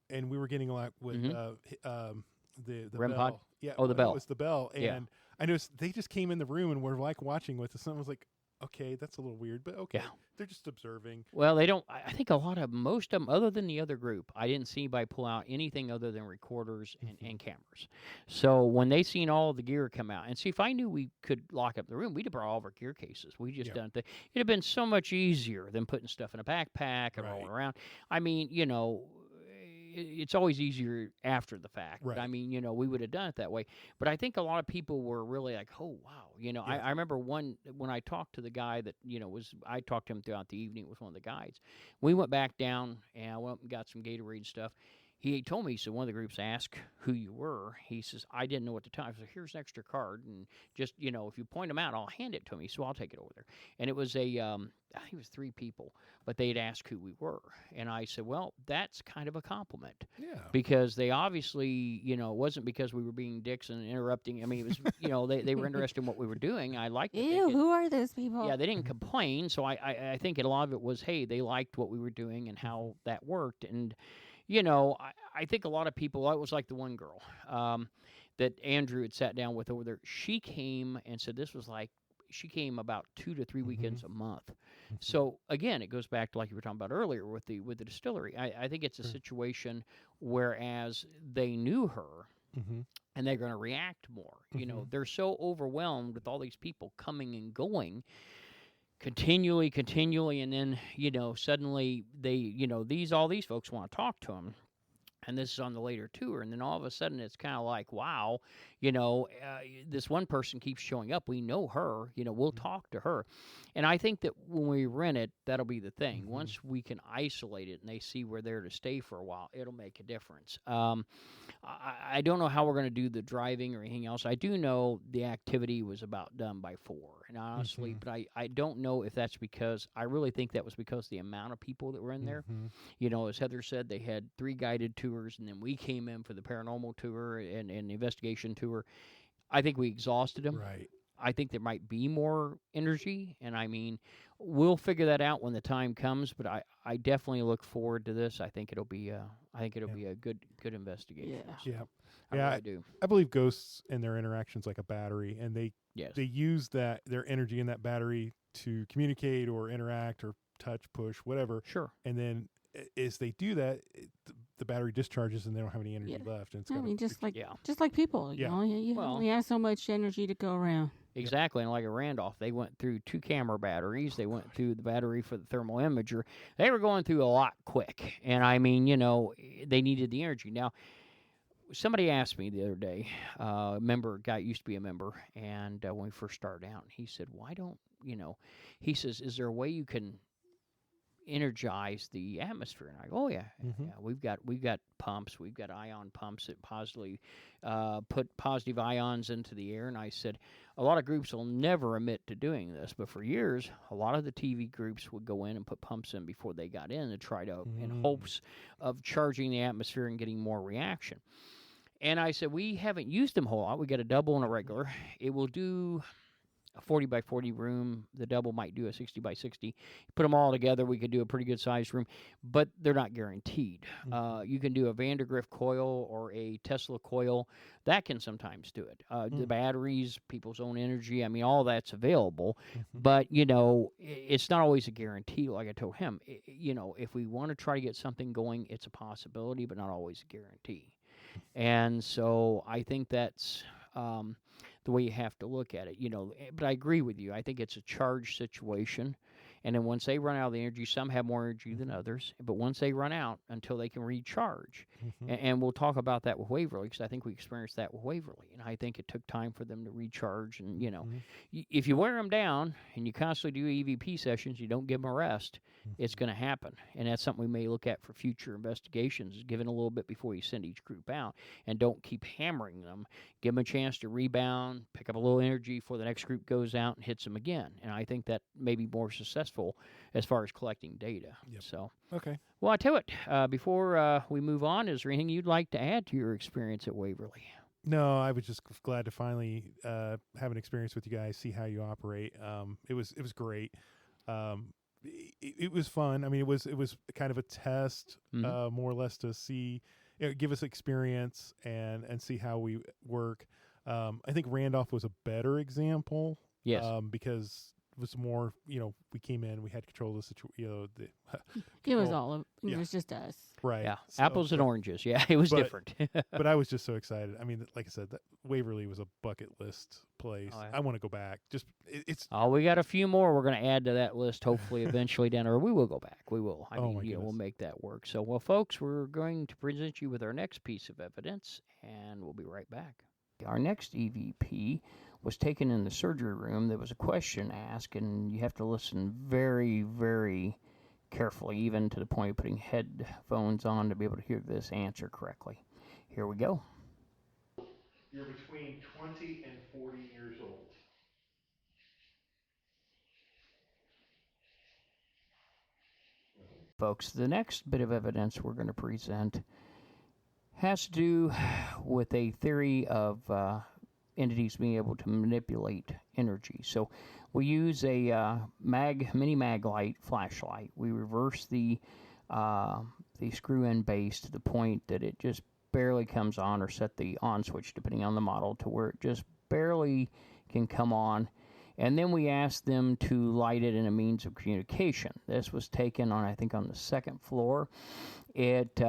and we were getting a lot with the REM bell. pod? Yeah, the bell. It was the bell, and I noticed they just came in the room and were like watching with us. And I was like, okay, that's a little weird, but okay. Yeah. They're just observing. Well, they don't. I think most of them, other than the other group, I didn't see anybody pull out anything other than recorders and cameras. So when they seen all the gear come out, and see, if I knew we could lock up the room, we'd have brought all of our gear cases. We just done it. It'd have been so much easier than putting stuff in a backpack and rolling around. I mean, it's always easier after the fact. Right. I mean, we would have done it that way. But I think a lot of people were really like, oh, wow. I remember when I talked to the guy that, I talked to him throughout the evening with one of the guides. We went back down and I went up and got some Gatorade stuff. He told me, so one of the groups asked who you were. He says, I didn't know at the time. So here's an extra card. And just, if you point them out, I'll hand it to me. So I'll take it over there. And it was I think it was 3 people, but they'd asked who we were. And I said, well, that's kind of a compliment. Yeah. Because they obviously, it wasn't because we were being dicks and interrupting. I mean, it was, they were interested in what we were doing. I liked it. Ew, who are those people? Yeah, they didn't complain. So I think a lot of it was, hey, they liked what we were doing and how that worked. And, I think a lot of people, it was like the one girl that Andrew had sat down with over there. She came and said she came about 2 to 3 weekends a month. So again, it goes back to like you were talking about earlier with the distillery. I think it's a situation whereas they knew her and they're going to react more. They're so overwhelmed with all these people coming and going continually, and then suddenly they all these folks want to talk to them, and this is on the later tour, and then all of a sudden it's kind of like, wow, this one person keeps showing up. We know her, we'll talk to her. And I think that when we rent it, that'll be the thing. Once we can isolate it and they see we're there to stay for a while, it'll make a difference. I don't know how we're going to do the driving or anything else. I do know the activity was about done by 4, and honestly, but I don't know if that's because, I really think that was because the amount of people that were in there. As Heather said, they had 3 guided tours, and then we came in for the paranormal tour and the investigation tour. I think we exhausted them. Right. I think there might be more energy, and I mean, we'll figure that out when the time comes. But I definitely look forward to this. I think it'll be a good investigation. Yeah. I really do. I believe ghosts and their interactions like a battery, and they Yes. they use their energy in that battery to communicate or interact or touch, push, whatever. Sure. And then as they do that, the battery discharges and they don't have any energy left. And it's just like people. You only have so much energy to go around. Exactly, and like at Randolph, they went through 2 camera batteries. They went through the battery for the thermal imager. They were going through a lot quick, and I mean, they needed the energy. Now, somebody asked me the other day, a guy used to be a member, and when we first started out, he said, why don't, he says, is there a way you can energize the atmosphere? And I go, oh yeah, we've got pumps, we've got ion pumps that positively put positive ions into the air. And I said, a lot of groups will never admit to doing this, but for years, a lot of the TV groups would go in and put pumps in before they got in to try to, in hopes of charging the atmosphere and getting more reaction. And I said, we haven't used them a whole lot. We got a double and a regular. It will do a 40 by 40 room. The double might do a 60 by 60. Put them all together, we could do a pretty good sized room, but they're not guaranteed. You can do a Vandergrift coil or a Tesla coil. That can sometimes do it. The batteries, people's own energy, I mean, all that's available. But, it's not always a guarantee. Like I told him, if we want to try to get something going, it's a possibility, but not always a guarantee. And so I think that's the way you have to look at it, But I agree with you. I think it's a charged situation. And then once they run out of the energy, some have more energy than others. But once they run out, until they can recharge. And we'll talk about that with Waverly, because I think we experienced that with Waverly. And I think it took time for them to recharge. And, if you wear them down and you constantly do EVP sessions, you don't give them a rest, it's going to happen. And that's something we may look at for future investigations, give it a little bit before you send each group out. And don't keep hammering them. Give them a chance to rebound, pick up a little energy before the next group goes out and hits them again. And I think that may be more successful as far as collecting data. So, okay. Well, I tell you what, before we move on, is there anything you'd like to add to your experience at Waverly? No, I was just glad to finally have an experience with you guys, see how you operate. It was great. It was fun. I mean, it was kind of a test, more or less, to see, give us experience and see how we work. I think Randolph was a better example. Yes. Because was more, we came in, we had control of the situation, It was all of, it Yeah. was just us. right. Yeah, So, apples and oranges. Yeah, it was but- different. But I was just so excited. I mean, like I said, that Waverly was a bucket list place. Oh, yeah. I want to go back. Just it's Oh, we got a few more we're going to add to that list, hopefully, eventually down there. We will go back. We will. I Oh, mean, my we'll goodness. make that work. So, well, folks, we're going to present you with our next piece of evidence, and we'll be right back. Our next EVP was taken in the surgery room. There was a question asked, and you have to listen very, very carefully, even to the point of putting headphones on to be able to hear this answer correctly. Here we go. you're between 20 and 40 years old. Folks, the next bit of evidence we're going to present has to do with a theory of entities being able to manipulate energy. So we use a mini mag light flashlight. We reverse the screw-in base to the point that it just barely comes on, or set the on switch depending on the model to where it just barely can come on. And then we asked them to light it in a means of communication. This was taken on, I think, on the second floor. It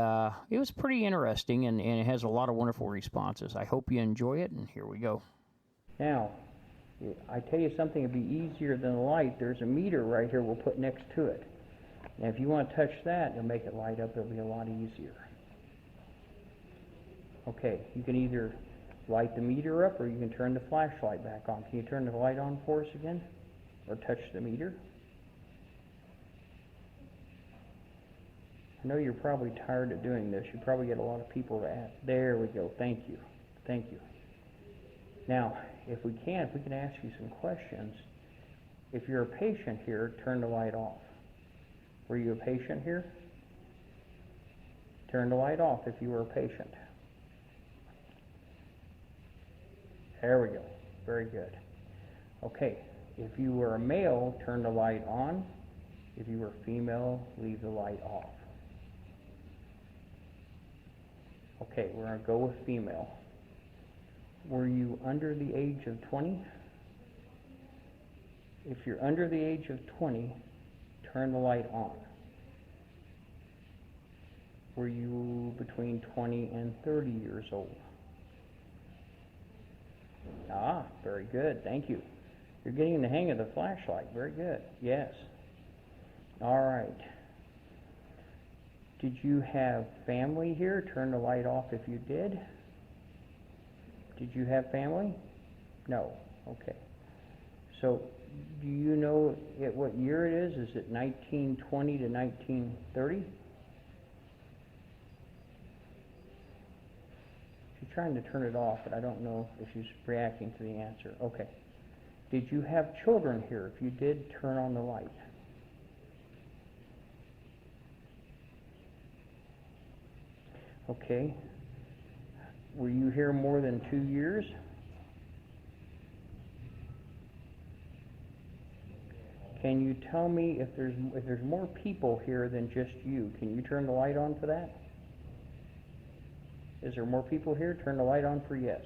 was pretty interesting, and it has a lot of wonderful responses. I hope you enjoy it, and here we go. Now, I tell you something, it'd be easier than the light. There's a meter right here we'll put next to it. And if you want to touch that, it'll make it light up. It'll be a lot easier. Okay, you can either light the meter up, or you can turn the flashlight back on. Can you turn the light on for us again? Or touch the meter? I know you're probably tired of doing this. You probably get a lot of people to ask. There we go. Thank you. Thank you. Now, if we can ask you some questions. If you're a patient here, turn the light off. Were you a patient here? Turn the light off if you were a patient. There we go. Very good. Okay, if you were a male, turn the light on. If you were female, leave the light off. Okay, we're going to go with female. Were you under the age of 20? If you're under the age of 20, turn the light on. Were you between 20 and 30 years old? Ah, very good. Thank you. You're getting the hang of the flashlight. Very good. Yes. All right. Did you have family here? Turn the light off if you did. Did you have family? No. Okay. So, do you know what year it is? Is it 1920 to 1930? She's trying to turn it off, but I don't know if she's reacting to the answer. Okay. Did you have children here? If you did, turn on the light. Okay. Were you here more than 2 years? Can you tell me if there's more people here than just you? Can you turn the light on for that? Is there more people here? Turn the light on for yes.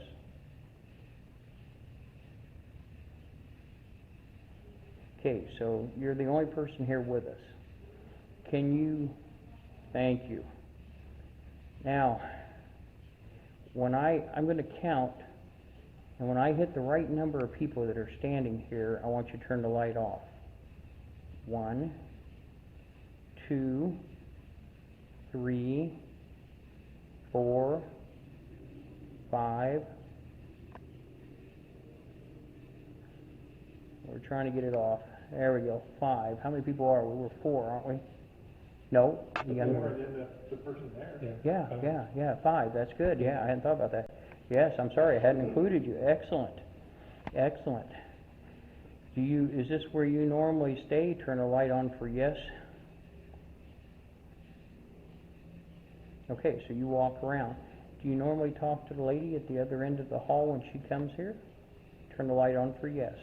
Okay, so you're the only person here with us. Can you? Thank you. Now, when I'm going to count, and when I hit the right number of people that are standing here, I want you to turn the light off. 1, 2, 3, 4, 5. We're trying to get it off. There we go. 5. How many people are we? We're 4, aren't we? No. You got more than the person there. Yeah. 5. That's good. Yeah, I hadn't thought about that. Yes, I'm sorry, I hadn't included you. Excellent. Excellent. Is this where you normally stay? Turn the light on for yes. Okay, so you walk around. Do you normally talk to the lady at the other end of the hall when she comes here? Turn the light on for yes.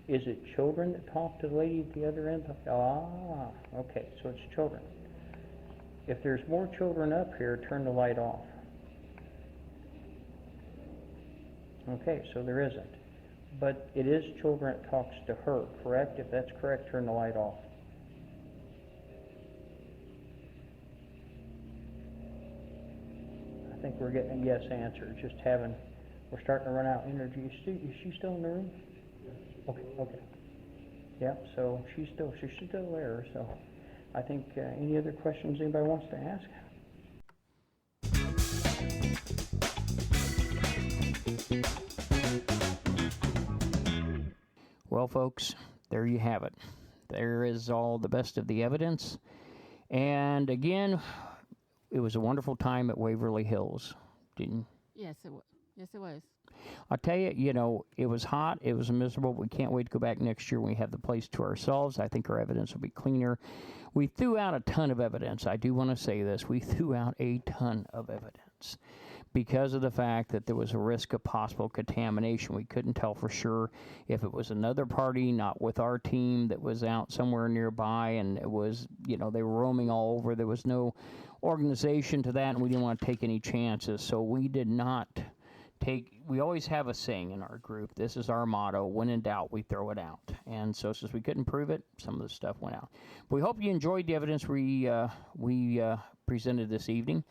Is it children that talk to the lady at the other end? Okay, so it's children. If there's more children up here, turn the light off. Okay, so there isn't. But it is children that talks to her, correct? If that's correct, turn the light off. I think we're getting a yes answer. We're starting to run out of energy. Is she still in the room? Okay. Yeah, so she's still there. So I think any other questions anybody wants to ask? Well, folks, there you have it. There is all the best of the evidence. And again, it was a wonderful time at Waverly Hills. Yes, it was. Yes, it was. I'll tell you, it was hot. It was miserable. We can't wait to go back next year when we have the place to ourselves. I think our evidence will be cleaner. We threw out a ton of evidence. I do want to say this. We threw out a ton of evidence because of the fact that there was a risk of possible contamination. We couldn't tell for sure if it was another party, not with our team, that was out somewhere nearby, and it was, they were roaming all over. There was no organization to that, and we didn't want to take any chances. So we did not we always have a saying in our group. This is our motto: when in doubt, we throw it out. And so since we couldn't prove it, some of the stuff went out. But we hope you enjoyed the evidence we presented this evening.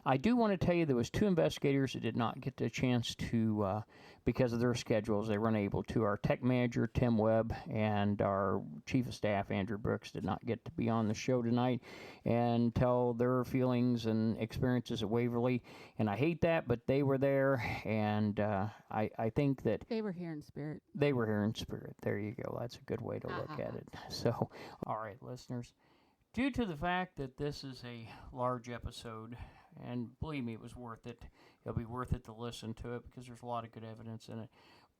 I do want to tell you there was 2 investigators that did not get the chance to, because of their schedules, they were unable to. Our tech manager, Tim Webb, and our chief of staff, Andrew Brooks, did not get to be on the show tonight and tell their feelings and experiences at Waverly. And I hate that, but they were there, and I think that They were here in spirit. they were here in spirit. There you go. That's a good way to look at it. So, all right, listeners. Due to the fact that this is a large episode, and believe me, it was worth it. It'll be worth it to listen to it because there's a lot of good evidence in it.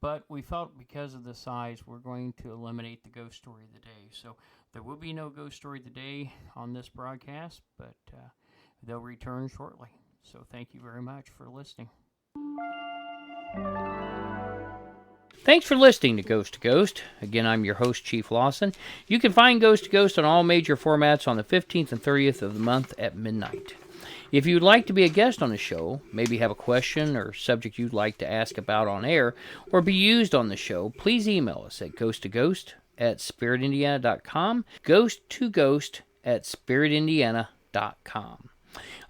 But we felt because of the size, we're going to eliminate the ghost story of the day. So there will be no ghost story of the day on this broadcast, but they'll return shortly. So thank you very much for listening. Thanks for listening to Ghost to Ghost. Again, I'm your host, Chief Lawson. You can find Ghost to Ghost on all major formats on the 15th and 30th of the month at midnight. If you'd like to be a guest on the show, maybe have a question or subject you'd like to ask about on air, or be used on the show, please email us at ghosttoghost@spiritindiana.com, ghosttoghost@spiritindiana.com.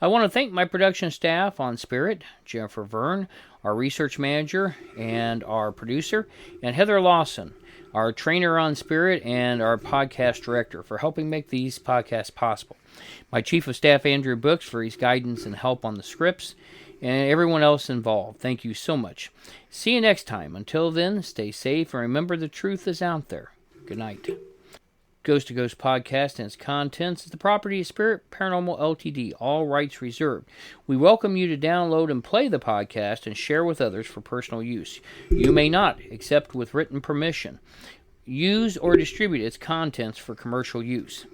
I want to thank my production staff on Spirit, Jennifer Verne, our research manager and our producer, and Heather Lawson, our trainer on Spirit and our podcast director, for helping make these podcasts possible. My chief of staff, Andrew Brooks, for his guidance and help on the scripts, and everyone else involved. Thank you so much. See you next time. Until then, stay safe and remember the truth is out there. Good night. Ghost to Ghost podcast and its contents is the property of Spirit Paranormal Ltd. All rights reserved. We welcome you to download and play the podcast and share with others for personal use. You may not, except with written permission, use or distribute its contents for commercial use.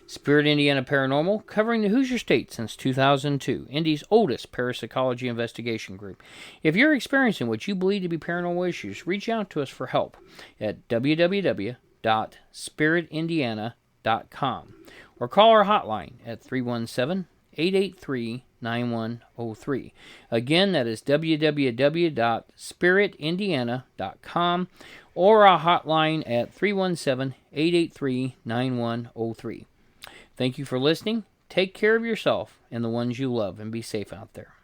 Spirit Indiana Paranormal, covering the Hoosier State since 2002, Indy's oldest parapsychology investigation group. If you're experiencing what you believe to be paranormal issues, reach out to us for help at www.spiritindiana.com or call our hotline at 317-883-9103. Again, that is www.spiritindiana.com or our hotline at 317-883-9103. Thank you for listening. Take care of yourself and the ones you love, and be safe out there.